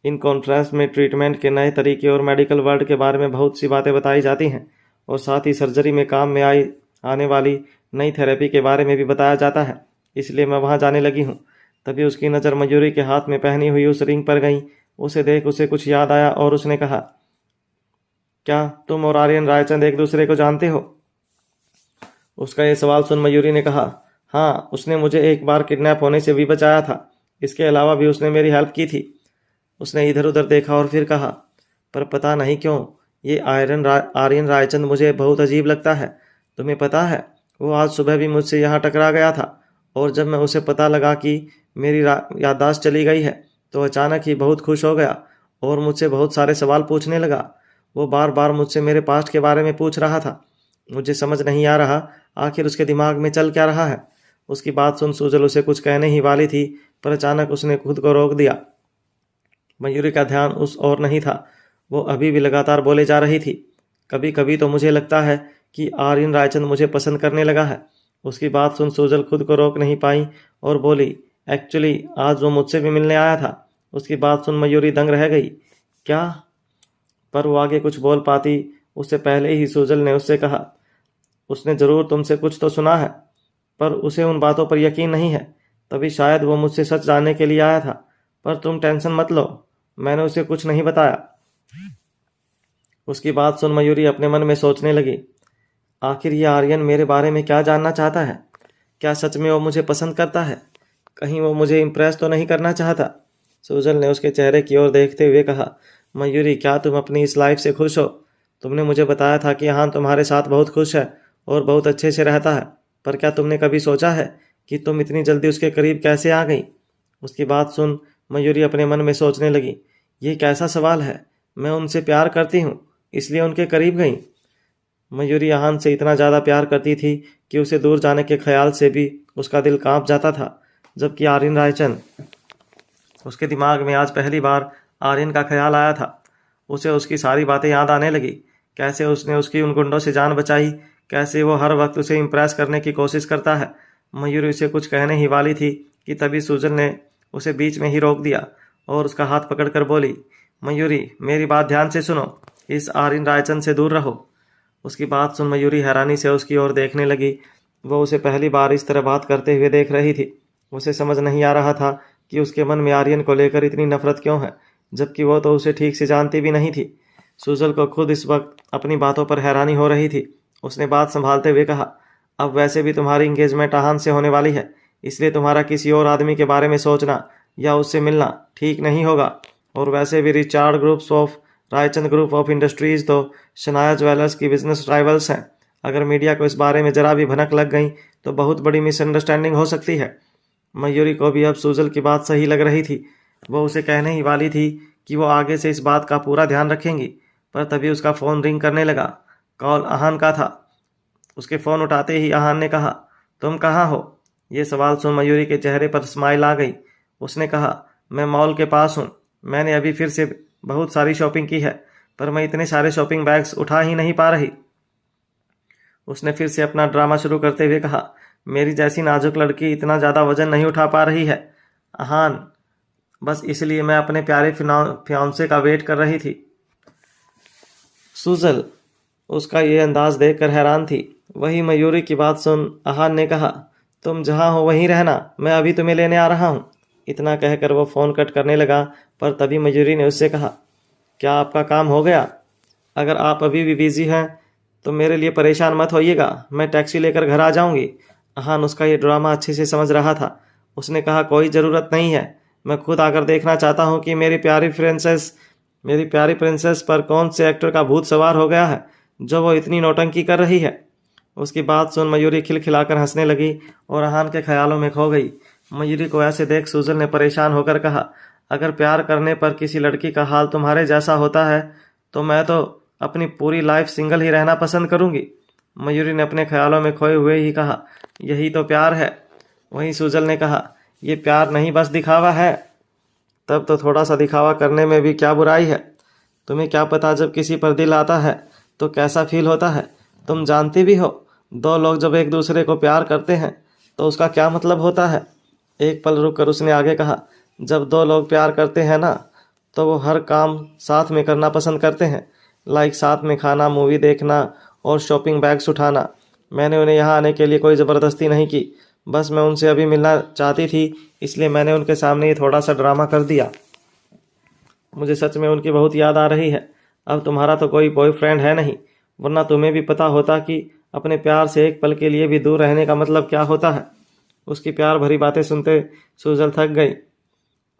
इन कॉन्फ्रेंस में ट्रीटमेंट के नए तरीके और मेडिकल वर्ल्ड के बारे में बहुत सी बातें बताई जाती हैं और साथ ही सर्जरी में काम में आने वाली नई थेरेपी के बारे में भी बताया जाता है, इसलिए मैं वहाँ जाने लगी हूँ। तभी उसकी नज़र मयूरी के हाथ में पहनी हुई उस रिंग पर गई। उसे देख उसे कुछ याद आया और उसने कहा, क्या तुम और आर्यन रायचंद एक दूसरे को जानते हो। उसका ये सवाल सुन मयूरी ने कहा, हाँ, उसने मुझे एक बार किडनैप होने से भी बचाया था। इसके अलावा भी उसने मेरी हेल्प की थी। उसने इधर उधर देखा और फिर कहा, पर पता नहीं क्यों ये आर्यन रायचंद मुझे बहुत अजीब लगता है। तुम्हें पता है, वो आज सुबह भी मुझसे यहाँ टकरा गया था और जब मैं उसे पता लगा कि मेरी याददाश्त चली गई है तो अचानक ही बहुत खुश हो गया और मुझसे बहुत सारे सवाल पूछने लगा। वो बार बार मुझसे मेरे पास्ट के बारे में पूछ रहा था। मुझे समझ नहीं आ रहा आखिर उसके दिमाग में चल क्या रहा है। उसकी बात सुन सूजल उसे कुछ कहने ही वाली थी, पर अचानक उसने खुद को रोक दिया। मयूरी का ध्यान उस ओर नहीं था। वो अभी भी लगातार बोले जा रही थी, कभी कभी तो मुझे लगता है कि आर्यन रायचंद मुझे पसंद करने लगा है। उसकी बात सुन सूजल खुद को रोक नहीं पाई और बोली, एक्चुअली आज वो मुझसे भी मिलने आया था। उसकी बात सुन मयूरी दंग रह गई। क्या? पर वो आगे कुछ बोल पाती उससे पहले ही सूजल ने उससे कहा, उसने ज़रूर तुमसे कुछ तो सुना है, पर उसे उन बातों पर यकीन नहीं है। तभी शायद वो मुझसे सच जानने के लिए आया था। पर तुम टेंशन मत लो, मैंने उसे कुछ नहीं बताया। उसकी बात सुन मयूरी अपने मन में सोचने लगी, आखिर ये आर्यन मेरे बारे में क्या जानना चाहता है। क्या सच में वो मुझे पसंद करता है? कहीं वो मुझे इम्प्रेस तो नहीं करना चाहता। सूजल ने उसके चेहरे की ओर देखते हुए कहा, मयूरी, क्या तुम अपनी इस लाइफ से खुश हो? तुमने मुझे बताया था कि हाँ, तुम्हारे साथ बहुत खुश है और बहुत अच्छे से रहता है, पर क्या तुमने कभी सोचा है कि तुम इतनी जल्दी उसके करीब कैसे आ गई? उसकी बात सुन मयूरी अपने मन में सोचने लगी, ये कैसा सवाल है। मैं उनसे प्यार करती हूँ इसलिए उनके करीब गई। मयूरी आहान से इतना ज़्यादा प्यार करती थी कि उसे दूर जाने के ख्याल से भी उसका दिल कांप जाता था। जबकि आर्यन रायचंद, उसके दिमाग में आज पहली बार आर्यन का ख्याल आया था। उसे उसकी सारी बातें याद आने लगी, कैसे उसने उसकी उन गुंडों से जान बचाई, कैसे वो हर वक्त उसे इम्प्रेस करने की कोशिश करता है। मयूरी उसे कुछ कहने ही वाली थी कि तभी सूजन ने उसे बीच में ही रोक दिया और उसका हाथ पकड़कर बोली, मयूरी, मेरी बात ध्यान से सुनो, इस आर्यन रायचंद से दूर रहो। उसकी बात सुन मयूरी हैरानी से उसकी ओर देखने लगी। वो उसे पहली बार इस तरह बात करते हुए देख रही थी। उसे समझ नहीं आ रहा था कि उसके मन में आर्यन को लेकर इतनी नफरत क्यों है, जबकि वो तो उसे ठीक से जानती भी नहीं थी। सूजल को खुद इस वक्त अपनी बातों पर हैरानी हो रही थी। उसने बात संभालते हुए कहा, अब वैसे भी तुम्हारी इंगेजमेंट आहान से होने वाली है, इसलिए तुम्हारा किसी और आदमी के बारे में सोचना या उससे मिलना ठीक नहीं होगा। और वैसे भी Richard groups of Raichand group of industries तो शनाया ज्वेलर्स की बिजनेस राइवल्स हैं। अगर मीडिया को इस बारे में जरा भी भनक लग गई तो बहुत बड़ी मिसअंडरस्टैंडिंग हो सकती है। मयूरी को भी अब सुजल की बात सही लग रही थी। वो उसे कहने ही वाली थी कि वो आगे से इस बात का पूरा ध्यान रखेंगी, पर तभी उसका फ़ोन रिंग करने लगा। कॉल आहान का था। उसके फ़ोन उठाते ही आहान ने कहा, तुम कहाँ हो? ये सवाल सुन मयूरी के चेहरे पर स्माइल आ गई। उसने कहा, मैं मॉल के पास हूँ। मैंने अभी फिर से बहुत सारी शॉपिंग की है, पर मैं इतने सारे शॉपिंग बैग्स उठा ही नहीं पा रही। उसने फिर से अपना ड्रामा शुरू करते हुए कहा, मेरी जैसी नाजुक लड़की इतना ज़्यादा वजन नहीं उठा पा रही है आहान, बस इसलिए मैं अपने प्यारे फियांसे का वेट कर रही थी। सुजल उसका ये अंदाज देखकर हैरान थी। वही मयूरी की बात सुन आहान ने कहा, तुम जहाँ हो वहीं रहना, मैं अभी तुम्हें लेने आ रहा हूँ। इतना कहकर वो फ़ोन कट करने लगा, पर तभी मयूरी ने उससे कहा, क्या आपका काम हो गया? अगर आप अभी भी बिजी हैं तो मेरे लिए परेशान मत होइएगा, मैं टैक्सी लेकर घर आ जाऊंगी। आहान उसका ये ड्रामा अच्छे से समझ रहा था। उसने कहा, कोई ज़रूरत नहीं है, मैं खुद आकर देखना चाहता हूँ कि मेरी प्यारी प्रिंसेस पर कौन से एक्टर का भूत सवार हो गया है जो वो इतनी नौटंकी कर रही है। उसकी बात सुन मयूरी खिलखिलाकर हंसने लगी और आहान के ख्यालों में खो गई। मयूरी को ऐसे देख सुजल ने परेशान होकर कहा, अगर प्यार करने पर किसी लड़की का हाल तुम्हारे जैसा होता है तो मैं तो अपनी पूरी लाइफ सिंगल ही रहना पसंद करूंगी। मयूरी ने अपने ख्यालों में खोए हुए ही कहा, यही तो प्यार है। वहीं सुजल ने कहा, यह प्यार नहीं बस दिखावा है। तब तो थोड़ा सा दिखावा करने में भी क्या बुराई है। तुम्हें क्या पता जब किसी पर दिल आता है तो कैसा फील होता है। तुम जानती भी हो, दो लोग जब एक दूसरे को प्यार करते हैं तो उसका क्या मतलब होता है। एक पल रुक कर उसने आगे कहा, जब दो लोग प्यार करते हैं ना तो वो हर काम साथ में करना पसंद करते हैं, लाइक साथ में खाना, मूवी देखना और शॉपिंग बैग्स उठाना। मैंने उन्हें यहाँ आने के लिए कोई ज़बरदस्ती नहीं की, बस मैं उनसे अभी मिलना चाहती थी, इसलिए मैंने उनके सामने ये थोड़ा सा ड्रामा कर दिया। मुझे सच में उनकी बहुत याद आ रही है। अब तुम्हारा तो कोई बॉयफ्रेंड है नहीं, वरना तुम्हें भी पता होता कि अपने प्यार से एक पल के लिए भी दूर रहने का मतलब क्या होता है। उसकी प्यार भरी बातें सुनते सुजल थक गई।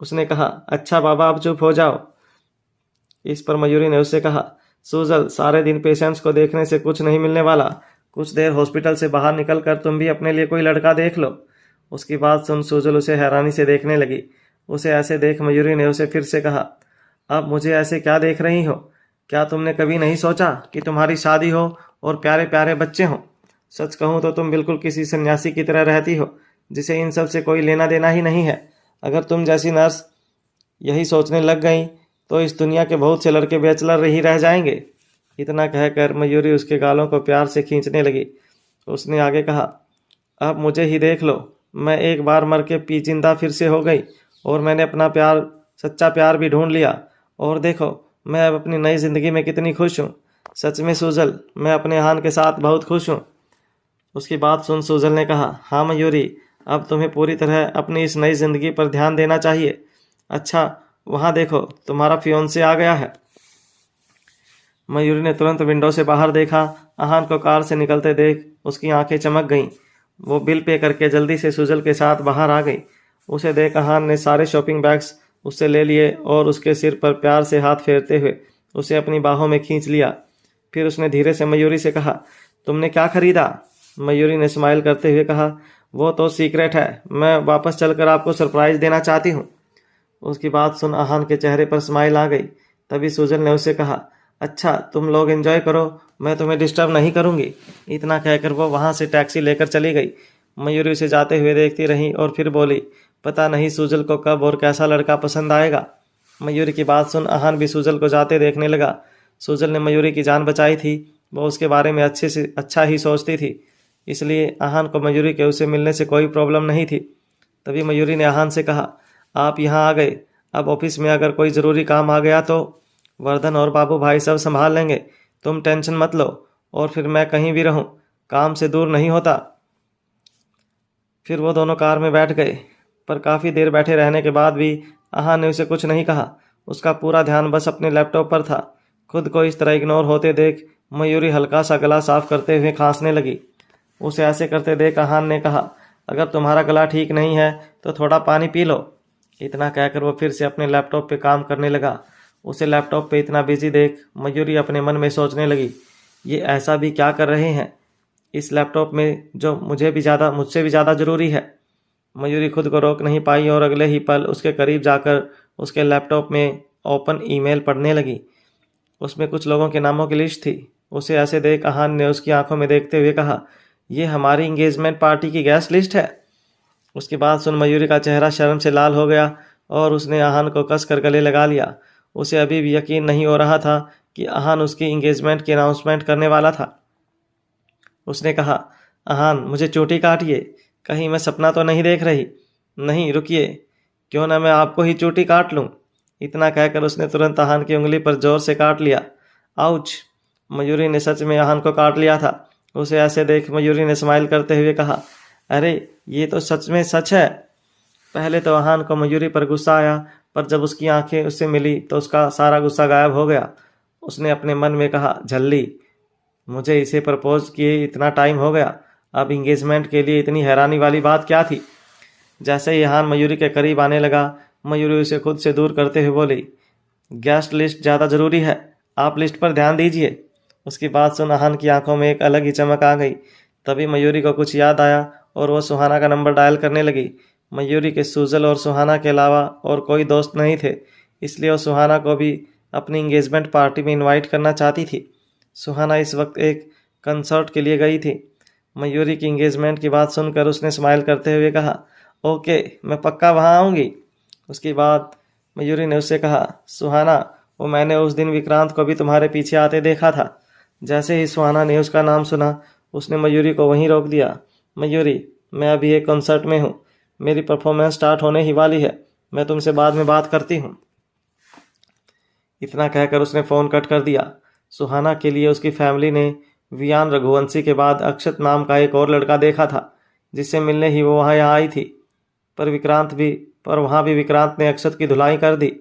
उसने कहा, अच्छा बाबा अब चुप हो जाओ। इस पर मयूरी ने उससे कहा, सुजल सारे दिन पेशेंट्स को देखने से कुछ नहीं मिलने वाला, कुछ देर हॉस्पिटल से बाहर निकल कर तुम भी अपने लिए कोई लड़का देख लो। उसकी बात सुन सुजल उसे हैरानी से देखने लगी। उसे ऐसे देख मयूरी ने उसे फिर से कहा, अब मुझे ऐसे क्या देख रही हो? क्या तुमने कभी नहीं सोचा कि तुम्हारी शादी हो और प्यारे प्यारे बच्चे हों? सच कहूँ तो तुम बिल्कुल किसी सन्यासी की तरह रहती हो, जिसे इन सब से कोई लेना देना ही नहीं है। अगर तुम जैसी नर्स यही सोचने लग गई तो इस दुनिया के बहुत से लड़के बैचलर ही रह जाएंगे। इतना कहकर मयूरी उसके गालों को प्यार से खींचने लगी। उसने आगे कहा, अब मुझे ही देख लो, मैं एक बार मर के पी जिंदा फिर से हो गई और मैंने अपना प्यार, सच्चा प्यार भी ढूंढ लिया। और देखो मैं अब अपनी नई ज़िंदगी में कितनी खुश हूँ। सच में सुजल, मैं अपने आहान के साथ बहुत खुश हूँ। उसकी बात सुन सुजल ने कहा, हाँ मयूरी, अब तुम्हें पूरी तरह अपनी इस नई ज़िंदगी पर ध्यान देना चाहिए। अच्छा वहाँ देखो, तुम्हारा फियोंसे आ गया है। मयूरी ने तुरंत विंडो से बाहर देखा। आहान को कार से निकलते देख उसकी आंखें चमक गईं। वो बिल पे करके जल्दी से सुजल के साथ बाहर आ गई। उसे देख आहान ने सारे शॉपिंग बैग्स उससे ले लिए और उसके सिर पर प्यार से हाथ फेरते हुए उसे अपनी बाहों में खींच लिया। फिर उसने धीरे से मयूरी से कहा, तुमने क्या खरीदा? मयूरी ने स्माइल करते हुए कहा, वो तो सीक्रेट है, मैं वापस चलकर आपको सरप्राइज देना चाहती हूँ। उसकी बात सुन आहान के चेहरे पर स्माइल आ गई। तभी सुजल ने उससे कहा, अच्छा तुम लोग एंजॉय करो, मैं तुम्हें डिस्टर्ब नहीं करूँगी। इतना कहकर वो वहाँ से टैक्सी लेकर चली गई। मयूरी उसे जाते हुए देखती रही और फिर बोली, पता नहीं सुजल को कब और कैसा लड़का पसंद आएगा। मयूरी की बात सुन आहान भी सुजल को जाते देखने लगा। सुजल ने मयूरी की जान बचाई थी, वो उसके बारे में अच्छे से अच्छा ही सोचती थी, इसलिए आहान को मयूरी के उसे मिलने से कोई प्रॉब्लम नहीं थी। तभी मयूरी ने आहान से कहा, आप यहाँ आ गए, अब ऑफिस में अगर कोई ज़रूरी काम आ गया तो वर्धन और बाबू भाई सब संभाल लेंगे, तुम टेंशन मत लो। और फिर मैं कहीं भी रहूँ, काम से दूर नहीं होता। फिर वो दोनों कार में बैठ गए, पर काफ़ी देर बैठे रहने के बाद भी आहान ने उसे कुछ नहीं कहा। उसका पूरा ध्यान बस अपने लैपटॉप पर था। खुद को इस तरह इग्नोर होते देख मयूरी हल्का सा गला साफ करते हुए खांसने लगी। उसे ऐसे करते देख आहान ने कहा, अगर तुम्हारा गला ठीक नहीं है तो थोड़ा पानी पी लो। इतना कहकर वो फिर से अपने लैपटॉप पे काम करने लगा। उसे लैपटॉप पे इतना बिजी देख मयूरी अपने मन में सोचने लगी, ये ऐसा भी क्या कर रहे हैं इस लैपटॉप में जो मुझसे भी ज़्यादा ज़रूरी है। मयूरी खुद को रोक नहीं पाई और अगले ही पल उसके करीब जाकर उसके लैपटॉप में ओपन ईमेल पढ़ने लगी। उसमें कुछ लोगों के नामों की लिस्ट थी। उसे ऐसे देख आहान ने उसकी आंखों में देखते हुए कहा, यह हमारी इंगेजमेंट पार्टी की गेस्ट लिस्ट है। उसकी बात सुन मयूरी का चेहरा शर्म से लाल हो गया और उसने आहान को कसकर गले लगा लिया। उसे अभी भी यकीन नहीं हो रहा था कि आहान उसकी इंगेजमेंट की अनाउंसमेंट करने वाला था। उसने कहा, आहान मुझे चोटी काटिए, कहीं मैं सपना तो नहीं देख रही। नहीं रुकिए, क्यों ना मैं आपको ही चोटी काट लूँ। इतना कहकर उसने तुरंत आहान की उंगली पर जोर से काट लिया। आउच! मयूरी ने सच में आहान को काट लिया था। उसे ऐसे देख मयूरी ने स्माइल करते हुए कहा, अरे ये तो सच में सच है। पहले तो आहान को मयूरी पर गुस्सा आया, पर जब उसकी आंखें उससे मिली तो उसका सारा गुस्सा गायब हो गया। उसने अपने मन में कहा, झल्ली, मुझे इसे प्रपोज किए इतना टाइम हो गया, अब इंगेजमेंट के लिए इतनी हैरानी वाली बात क्या थी। जैसे ही आहान मयूरी के करीब आने लगा, मयूरी उसे खुद से दूर करते हुए बोली, गेस्ट लिस्ट ज़्यादा ज़रूरी है, आप लिस्ट पर ध्यान दीजिए। उसकी बात सुन आहान की आंखों में एक अलग ही चमक आ गई। तभी मयूरी को कुछ याद आया और वह सुहाना का नंबर डायल करने लगी। मयूरी के सुजल और सुहाना के अलावा और कोई दोस्त नहीं थे, इसलिए वह सुहाना को भी अपनी इंगेजमेंट पार्टी में इनवाइट करना चाहती थी। सुहाना इस वक्त एक कंसर्ट के लिए गई थी। मयूरी की इंगेजमेंट की बात सुनकर उसने स्माइल करते हुए कहा, ओके, मैं पक्का वहाँ आऊँगी। उसके बाद मयूरी ने उससे कहा, सुहाना, वो मैंने उस दिन विक्रांत को भी तुम्हारे पीछे आते देखा था। जैसे ही सुहाना ने उसका नाम सुना, उसने मयूरी को वहीं रोक दिया। मयूरी, मैं अभी एक कॉन्सर्ट में हूँ, मेरी परफॉर्मेंस स्टार्ट होने ही वाली है, मैं तुमसे बाद में बात करती हूँ। इतना कहकर उसने फ़ोन कट कर दिया। सुहाना के लिए उसकी फैमिली ने वियान रघुवंशी के बाद अक्षत नाम का एक और लड़का देखा था, जिससे मिलने ही वो यहाँ आई थी। पर वहाँ भी विक्रांत ने अक्षत की धुलाई कर दी।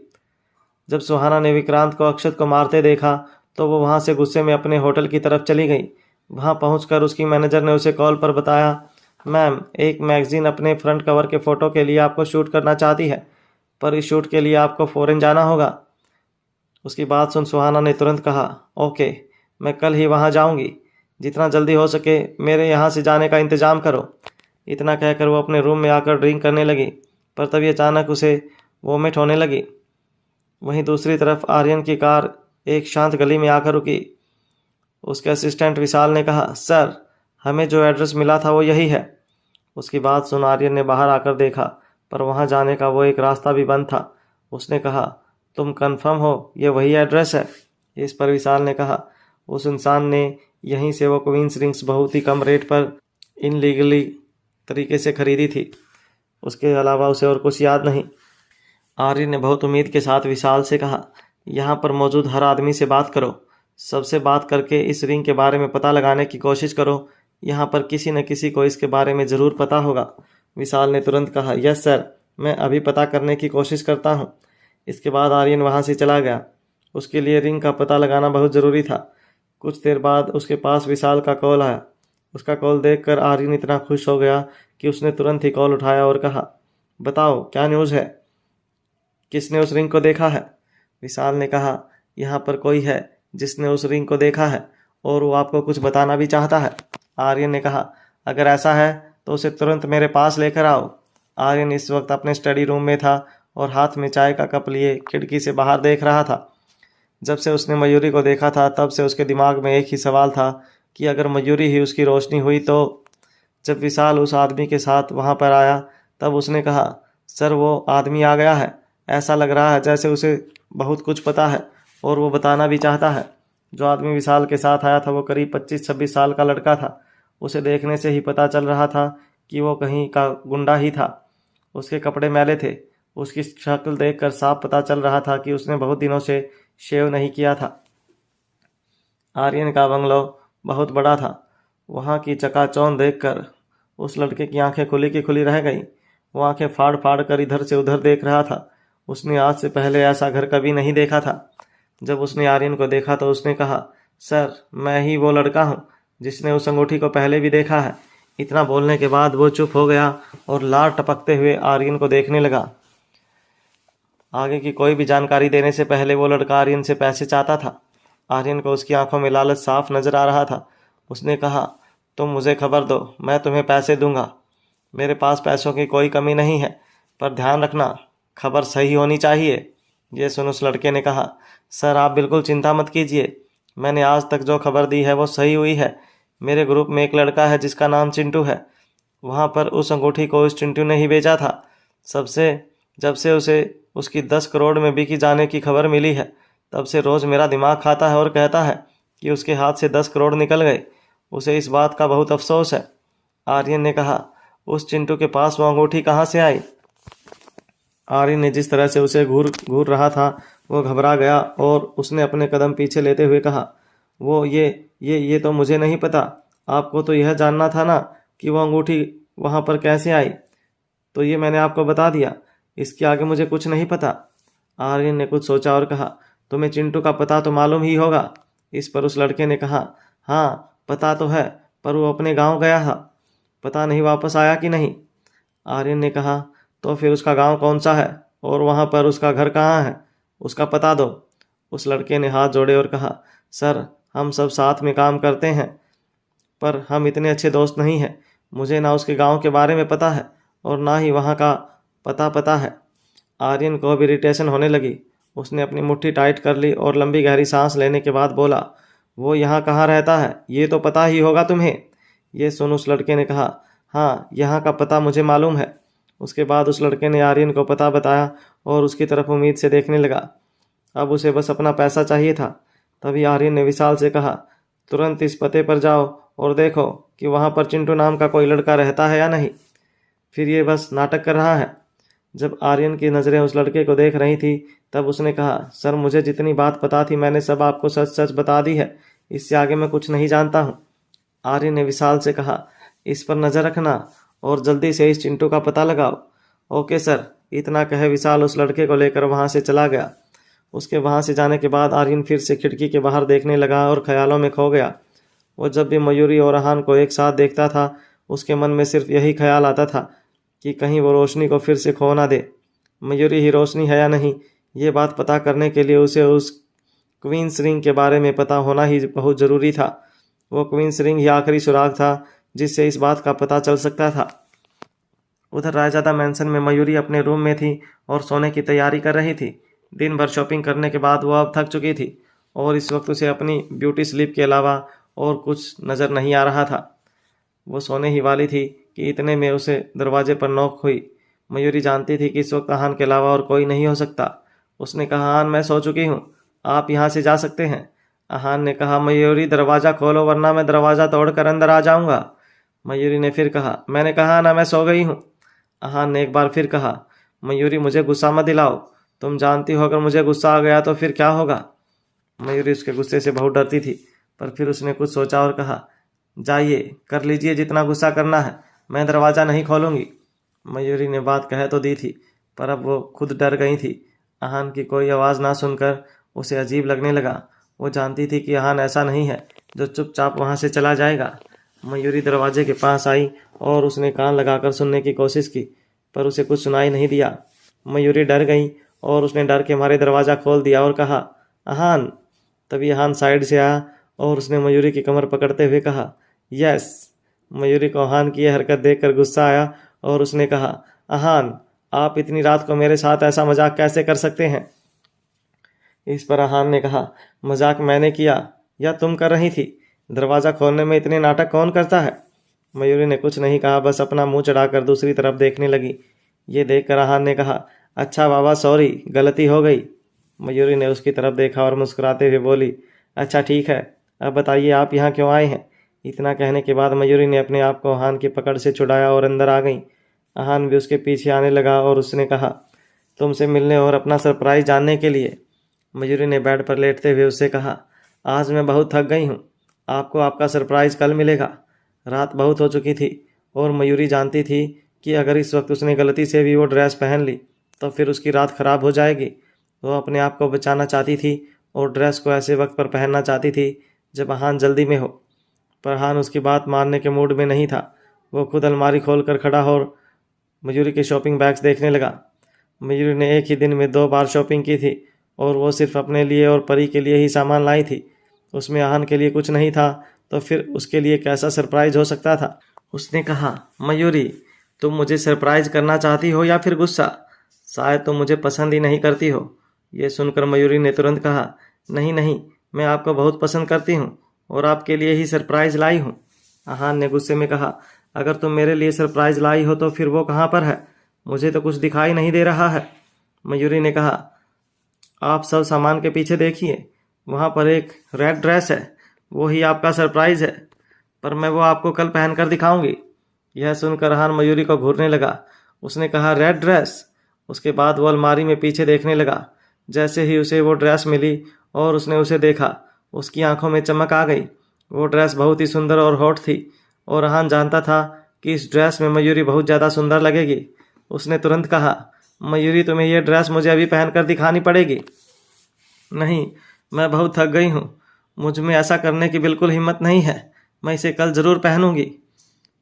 जब सुहाना ने विक्रांत को अक्षत को मारते देखा तो वो वहाँ से गुस्से में अपने होटल की तरफ चली गई। वहाँ पहुँचकर उसकी मैनेजर ने उसे कॉल पर बताया, मैम, एक मैगज़ीन अपने फ्रंट कवर के फ़ोटो के लिए आपको शूट करना चाहती है, पर इस शूट के लिए आपको फ़ॉरेन जाना होगा। उसकी बात सुन सुहाना ने तुरंत कहा, ओके, मैं कल ही वहाँ जाऊँगी, जितना जल्दी हो सके मेरे यहाँ से जाने का इंतज़ाम करो। इतना कहकर वो अपने रूम में आकर ड्रिंक करने लगी, पर तभी अचानक उसे वोमिट होने लगी। वहीं दूसरी तरफ आर्यन की कार एक शांत गली में आकर रुकी। उसके असिस्टेंट विशाल ने कहा, सर, हमें जो एड्रेस मिला था वो यही है। उसकी बात सुन आर्यन ने बाहर आकर देखा, पर वहाँ जाने का वो एक रास्ता भी बंद था। उसने कहा, तुम कंफर्म हो ये वही एड्रेस है? इस पर विशाल ने कहा, उस इंसान ने यहीं से वो क्वींस रिंग्स बहुत ही कम रेट पर इनलीगली तरीके से खरीदी थी, उसके अलावा उसे और कुछ याद नहीं। आर्यन ने बहुत उम्मीद के साथ विशाल से कहा, यहाँ पर मौजूद हर आदमी से बात करो, सबसे बात करके इस रिंग के बारे में पता लगाने की कोशिश करो, यहाँ पर किसी न किसी को इसके बारे में ज़रूर पता होगा। विशाल ने तुरंत कहा, यस सर, मैं अभी पता करने की कोशिश करता हूँ। इसके बाद आर्यन वहाँ से चला गया। उसके लिए रिंग का पता लगाना बहुत ज़रूरी था। कुछ देर बाद उसके पास विशाल का कॉल आया। उसका कॉल देखकर आर्यन इतना खुश हो गया कि उसने तुरंत ही कॉल उठाया और कहा, बताओ क्या न्यूज़ है, किसने उस रिंग को देखा है? विशाल ने कहा, यहाँ पर कोई है जिसने उस रिंग को देखा है और वो आपको कुछ बताना भी चाहता है। आर्यन ने कहा, अगर ऐसा है तो उसे तुरंत मेरे पास लेकर आओ। आर्यन इस वक्त अपने स्टडी रूम में था और हाथ में चाय का कप लिए खिड़की से बाहर देख रहा था। जब से उसने मयूरी को देखा था तब से उसके दिमाग में एक ही सवाल था कि अगर मयूरी ही उसकी रोशनी हुई तो। जब विशाल उस आदमी के साथ वहाँ पर आया तब उसने कहा, सर, वो आदमी आ गया है, ऐसा लग रहा है जैसे उसे बहुत कुछ पता है और वो बताना भी चाहता है। जो आदमी विशाल के साथ आया था वो करीब 25-26 साल का लड़का था। उसे देखने से ही पता चल रहा था कि वो कहीं का गुंडा ही था। उसके कपड़े मैले थे। उसकी शक्ल देखकर साफ पता चल रहा था कि उसने बहुत दिनों से शेव नहीं किया था। आर्यन का बंगलो बहुत बड़ा था। वहाँ की चकाचौंध देखकर उस लड़के की आंखें खुली की खुली रह गई। वो आंखें फाड़ फाड़ कर इधर से उधर देख रहा था। उसने आज से पहले ऐसा घर कभी नहीं देखा था। जब उसने आर्यन को देखा तो उसने कहा, सर, मैं ही वो लड़का हूँ जिसने उस अंगूठी को पहले भी देखा है। इतना बोलने के बाद वो चुप हो गया और लार टपकते हुए आर्यन को देखने लगा। आगे की कोई भी जानकारी देने से पहले वो लड़का आर्यन से पैसे चाहता था। आर्यन को उसकी आंखों में लालच साफ नजर आ रहा था। उसने कहा, तुम मुझे खबर दो, मैं तुम्हें पैसे दूंगा। मेरे पास पैसों की कोई कमी नहीं है, पर ध्यान रखना खबर सही होनी चाहिए। ये सुन उस लड़के ने कहा, सर आप बिल्कुल चिंता मत कीजिए, मैंने आज तक जो खबर दी है वो सही हुई है। मेरे ग्रुप में एक लड़का है जिसका नाम चिंटू है। वहाँ पर उस अंगूठी को उस चिंटू ने ही बेचा था। जब से उसे उसकी 10 करोड़ में बिकी जाने की खबर मिली है, तब से रोज़ मेरा दिमाग खाता है और कहता है कि उसके हाथ से 10 करोड़ निकल गए। उसे इस बात का बहुत अफसोस है। आर्यन ने कहा, उस चिंटू के पास वो अंगूठी कहाँ से आई? आर्यन ने जिस तरह से उसे घूर घूर रहा था वो घबरा गया और उसने अपने कदम पीछे लेते हुए कहा, वो ये तो मुझे नहीं पता। आपको तो यह जानना था ना कि वो अंगूठी वहाँ पर कैसे आई, तो ये मैंने आपको बता दिया। इसके आगे मुझे कुछ नहीं पता। आर्यन ने कुछ सोचा और कहा, तुम्हें चिंटू का पता तो मालूम ही होगा। इस पर उस लड़के ने कहा, हाँ पता तो है, पर वो अपने गांव गया था, पता नहीं वापस आया कि नहीं। आर्यन ने कहा, तो फिर उसका गांव कौन सा है और वहाँ पर उसका घर कहाँ है, उसका पता दो। उस लड़के ने हाथ जोड़े और कहा, सर हम सब साथ में काम करते हैं, पर हम इतने अच्छे दोस्त नहीं हैं। मुझे ना उसके गांव के बारे में पता है और ना ही वहाँ का पता है। आर्यन को अब इरिटेशन होने लगी। उसने अपनी मुट्ठी टाइट कर ली और लंबी गहरी सांस लेने के बाद बोला, वो यहाँ कहाँ रहता है, ये तो पता ही होगा तुम्हें। ये सुन उस लड़के ने कहा, हाँ यहाँ का पता मुझे मालूम है। उसके बाद उस लड़के ने आर्यन को पता बताया और उसकी तरफ उम्मीद से देखने लगा। अब उसे बस अपना पैसा चाहिए था। तभी आर्यन ने विशाल से कहा, तुरंत इस पते पर जाओ और देखो कि वहाँ पर चिंटू नाम का कोई लड़का रहता है या नहीं, फिर ये बस नाटक कर रहा है। जब आर्यन की नज़रें उस लड़के को देख रही थी तब उसने कहा, सर मुझे जितनी बात पता थी मैंने सब आपको सच सच बता दी है, इससे आगे मैं कुछ नहीं जानता हूँ। आर्यन ने विशाल से कहा, इस पर नज़र रखना और जल्दी से इस चिंटू का पता लगाओ। Okay sir. इतना कहे विशाल उस लड़के को लेकर वहाँ से चला गया। उसके वहाँ से जाने के बाद आर्यन फिर से खिड़की के बाहर देखने लगा और ख्यालों में खो गया। वो जब भी मयूरी और अहान को एक साथ देखता था उसके मन में सिर्फ यही ख्याल आता था कि कहीं वो रोशनी को फिर से खो ना दे। मयूरी ही रोशनी है या नहीं, ये बात पता करने के लिए उसे उस क्वींस रिंग के बारे में पता होना ही बहुत ज़रूरी था। वो क्वींस रिंग ही आखिरी सुराग था जिससे इस बात का पता चल सकता था। उधर रायजादा मैंसन में मयूरी अपने रूम में थी और सोने की तैयारी कर रही थी। दिन भर शॉपिंग करने के बाद वो अब थक चुकी थी और इस वक्त उसे अपनी ब्यूटी स्लीप के अलावा और कुछ नज़र नहीं आ रहा था। वो सोने ही वाली थी कि इतने में उसे दरवाजे पर नॉक हुई। मयूरी जानती थी कि इस वक्त आहान के अलावा और कोई नहीं हो सकता। उसने कहा, आहान मैं सो चुकी हूँ, आप यहाँ से जा सकते हैं। आहान ने कहा, मयूरी दरवाज़ा खोलो वरना मैं दरवाज़ा तोड़कर अंदर आ जाऊँगा। मयूरी ने फिर कहा, मैंने कहा ना मैं सो गई हूँ। आहान ने एक बार फिर कहा, मयूरी मुझे गुस्सा मत दिलाओ, तुम जानती हो अगर मुझे गुस्सा आ गया तो फिर क्या होगा। मयूरी उसके गुस्से से बहुत डरती थी, पर फिर उसने कुछ सोचा और कहा, जाइए कर लीजिए जितना गुस्सा करना है, मैं दरवाज़ा नहीं खोलूँगी। मयूरी ने बात कह तो दी थी पर अब वो खुद डर गई थी। आहान की कोई आवाज़ ना सुनकर उसे अजीब लगने लगा। वो जानती थी कि आहान ऐसा नहीं है जो चुपचाप वहाँ से चला जाएगा। मयूरी दरवाजे के पास आई और उसने कान लगाकर सुनने की कोशिश की, पर उसे कुछ सुनाई नहीं दिया। मयूरी डर गई और उसने डर के मारे दरवाज़ा खोल दिया और कहा, आहान। तभी आहान साइड से आया और उसने मयूरी की कमर पकड़ते हुए कहा, यस। मयूरी को आहान की यह हरकत देखकर गुस्सा आया और उसने कहा, आहान आप इतनी रात को मेरे साथ ऐसा मजाक कैसे कर सकते हैं। इस पर आहान ने कहा, मजाक मैंने किया या तुम कर रही थी, दरवाज़ा खोलने में इतने नाटक कौन करता है। मयूरी ने कुछ नहीं कहा, बस अपना मुंह चढ़ाकर दूसरी तरफ देखने लगी। ये देखकर आहान ने कहा, अच्छा बाबा सॉरी, गलती हो गई। मयूरी ने उसकी तरफ देखा और मुस्कुराते हुए बोली, अच्छा ठीक है, अब बताइए आप यहाँ क्यों आए हैं। इतना कहने के बाद मयूरी ने अपने आप को आहान की पकड़ से छुड़ाया और अंदर आ गई। आहान भी उसके पीछे आने लगा और उसने कहा, तुमसे मिलने और अपना सरप्राइज जानने के लिए। मयूरी ने बेड पर लेटते हुए उससे कहा, आज मैं बहुत थक गई हूँ, आपको आपका सरप्राइज कल मिलेगा। रात बहुत हो चुकी थी और मयूरी जानती थी कि अगर इस वक्त उसने गलती से भी वो ड्रेस पहन ली तो फिर उसकी रात खराब हो जाएगी। वो अपने आप को बचाना चाहती थी और ड्रेस को ऐसे वक्त पर पहनना चाहती थी जब आहान जल्दी में हो, पर आहान उसकी बात मानने के मूड में नहीं था। वो खुद अलमारी खोल कर खड़ा हो और मयूरी के शॉपिंग बैग्स देखने लगा। मयूरी ने एक ही दिन में 2 बार शॉपिंग की थी और वो सिर्फ अपने लिए और परी के लिए ही सामान लाई थी। उसमें आहान के लिए कुछ नहीं था, तो फिर उसके लिए कैसा सरप्राइज हो सकता था। उसने कहा, मयूरी तुम मुझे सरप्राइज करना चाहती हो या फिर गुस्सा? शायद तुम मुझे पसंद ही नहीं करती हो। ये सुनकर मयूरी ने तुरंत कहा, नहीं नहीं, मैं आपको बहुत पसंद करती हूँ और आपके लिए ही सरप्राइज लाई हूँ। आहान ने गुस्से में कहा, अगर तुम मेरे लिए सरप्राइज लाई हो तो फिर वो कहाँ पर है? मुझे तो कुछ दिखाई नहीं दे रहा है। मयूरी ने कहा, आप सब सामान के पीछे देखिए, वहाँ पर एक रेड ड्रेस है, वो ही आपका सरप्राइज है, पर मैं वो आपको कल पहनकर दिखाऊंगी। यह सुनकर आहान मयूरी को घूरने लगा। उसने कहा, रेड ड्रेस? उसके बाद वो अलमारी में पीछे देखने लगा। जैसे ही उसे वो ड्रेस मिली और उसने उसे देखा, उसकी आंखों में चमक आ गई। वो ड्रेस बहुत ही सुंदर और हॉट थी और आहान जानता था कि इस ड्रेस में मयूरी बहुत ज़्यादा सुंदर लगेगी। उसने तुरंत कहा, मयूरी तुम्हें यह ड्रेस मुझे अभी पहनकर दिखानी पड़ेगी। नहीं, मैं बहुत थक गई हूँ, मुझ में ऐसा करने की बिल्कुल हिम्मत नहीं है, मैं इसे कल ज़रूर पहनूंगी।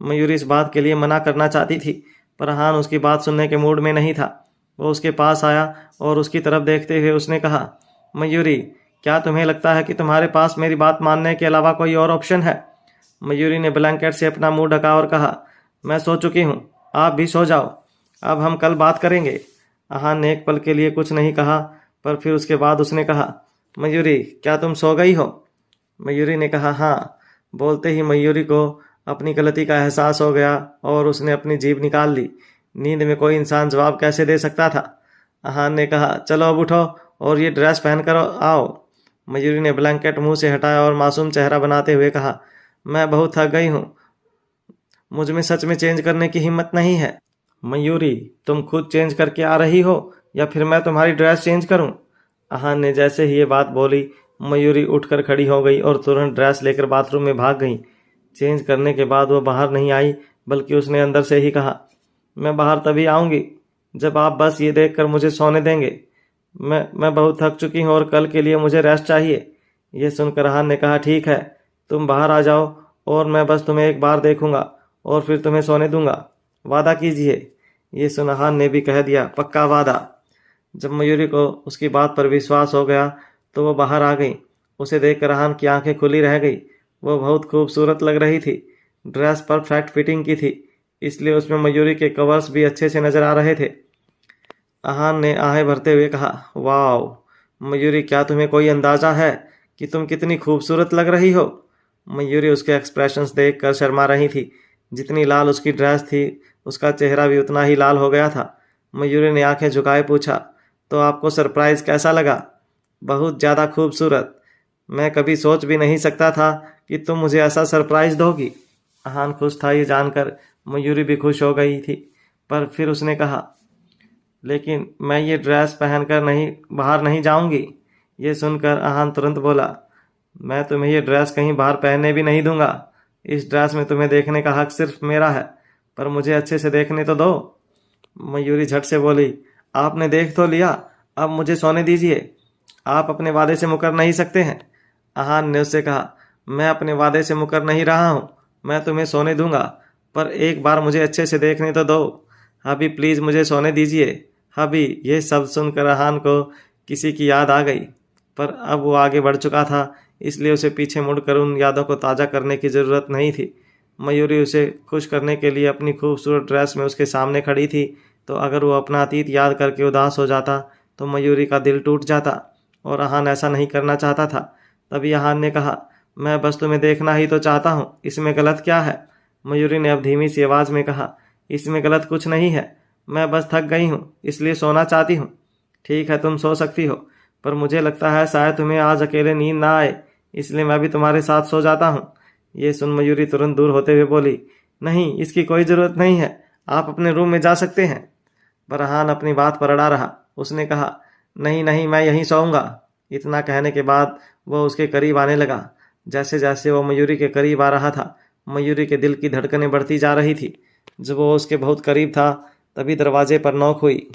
मयूरी इस बात के लिए मना करना चाहती थी, पर आहान उसकी बात सुनने के मूड में नहीं था। वो उसके पास आया और उसकी तरफ देखते हुए उसने कहा, मयूरी क्या तुम्हें लगता है कि तुम्हारे पास मेरी बात मानने के अलावा कोई और ऑप्शन है? मयूरी ने ब्लैंकेट से अपना मुंह ढका और कहा, मैं सो चुकी हूँ, आप भी सो जाओ, अब हम कल बात करेंगे। आहान ने एक पल के लिए कुछ नहीं कहा, पर फिर उसके बाद उसने कहा, मयूरी क्या तुम सो गई हो? मयूरी ने कहा, हाँ। बोलते ही मयूरी को अपनी गलती का एहसास हो गया और उसने अपनी जीभ निकाल ली। नींद में कोई इंसान जवाब कैसे दे सकता था। आहान ने कहा, चलो अब उठो और ये ड्रेस पहन कर आओ। मयूरी ने ब्लैंकेट मुंह से हटाया और मासूम चेहरा बनाते हुए कहा, मैं बहुत थक गई हूँ, मुझ में सच में चेंज करने की हिम्मत नहीं है। मयूरी तुम खुद चेंज करके आ रही हो या फिर मैं तुम्हारी ड्रेस चेंज करूं? आहान ने जैसे ही ये बात बोली, मयूरी उठकर खड़ी हो गई और तुरंत ड्रेस लेकर बाथरूम में भाग गई। चेंज करने के बाद वो बाहर नहीं आई, बल्कि उसने अंदर से ही कहा, मैं बाहर तभी आऊँगी जब आप बस ये देखकर मुझे सोने देंगे। मैं बहुत थक चुकी हूँ और कल के लिए मुझे रेस्ट चाहिए। ये सुनकर आहान ने कहा, ठीक है, तुम बाहर आ जाओ और मैं बस तुम्हें एक बार देखूंगा और फिर तुम्हें सोने दूंगा, वादा कीजिए। ये सुन आहान ने भी कह दिया, पक्का वादा। जब मयूरी को उसकी बात पर विश्वास हो गया तो वो बाहर आ गई। उसे देखकर आहान की आंखें खुली रह गई। वो बहुत खूबसूरत लग रही थी। ड्रेस परफेक्ट फिटिंग की थी, इसलिए उसमें मयूरी के कवर्स भी अच्छे से नजर आ रहे थे। आहान ने आहें भरते हुए कहा, वाओ मयूरी क्या तुम्हें कोई अंदाज़ा है कि तुम कितनी खूबसूरत लग रही हो? मयूरी उसके एक्सप्रेशंस देखकर शर्मा रही थी। जितनी लाल उसकी ड्रेस थी, उसका चेहरा भी उतना ही लाल हो गया था। मयूरी ने आंखें झुकाए पूछा, तो आपको सरप्राइज़ कैसा लगा? बहुत ज़्यादा खूबसूरत। मैं कभी सोच भी नहीं सकता था कि तुम मुझे ऐसा सरप्राइज़ दोगी। आहान खुश था ये जानकर। मयूरी भी खुश हो गई थी, पर फिर उसने कहा, लेकिन मैं ये ड्रेस पहनकर बाहर नहीं जाऊंगी। ये सुनकर आहान तुरंत बोला, मैं तुम्हें ये ड्रेस कहीं बाहर पहनने भी नहीं दूंगा। इस ड्रेस में तुम्हें देखने का हक सिर्फ मेरा है, पर मुझे अच्छे से देखने तो दो। मयूरी झट से बोली, आपने देख तो लिया, अब मुझे सोने दीजिए, आप अपने वादे से मुकर नहीं सकते हैं। आहान ने उससे कहा, मैं अपने वादे से मुकर नहीं रहा हूँ, मैं तुम्हें सोने दूंगा, पर एक बार मुझे अच्छे से देखने तो दो। अभी प्लीज़ मुझे सोने दीजिए। अभी ये शब्द सुनकर आहान को किसी की याद आ गई, पर अब वो आगे बढ़ चुका था, इसलिए उसे पीछे मुड़कर उन यादों को ताज़ा करने की ज़रूरत नहीं थी। मयूरी उसे खुश करने के लिए अपनी खूबसूरत ड्रेस में उसके सामने खड़ी थी, तो अगर वो अपना अतीत याद करके उदास हो जाता तो मयूरी का दिल टूट जाता, और आहान ऐसा नहीं करना चाहता था। तभी आहान ने कहा, मैं बस तुम्हें देखना ही तो चाहता हूँ, इसमें गलत क्या है? मयूरी ने अब धीमी सी आवाज़ में कहा, इसमें गलत कुछ नहीं है, मैं बस थक गई हूँ इसलिए सोना चाहती हूँ। ठीक है, तुम सो सकती हो, पर मुझे लगता है शायद तुम्हें आज अकेले नींद ना आए, इसलिए मैं भी तुम्हारे साथ सो जाता हूँ। ये सुन मयूरी तुरंत दूर होते हुए बोली, नहीं, इसकी कोई ज़रूरत नहीं है, आप अपने रूम में जा सकते हैं। पर आहान अपनी बात पर अड़ा रहा। उसने कहा, नहीं नहीं, मैं यहीं सोऊंगा। इतना कहने के बाद वो उसके करीब आने लगा। जैसे जैसे वो मयूरी के करीब आ रहा था, मयूरी के दिल की धड़कनें बढ़ती जा रही थी। जब वो उसके बहुत करीब था, तभी दरवाजे पर नॉक हुई।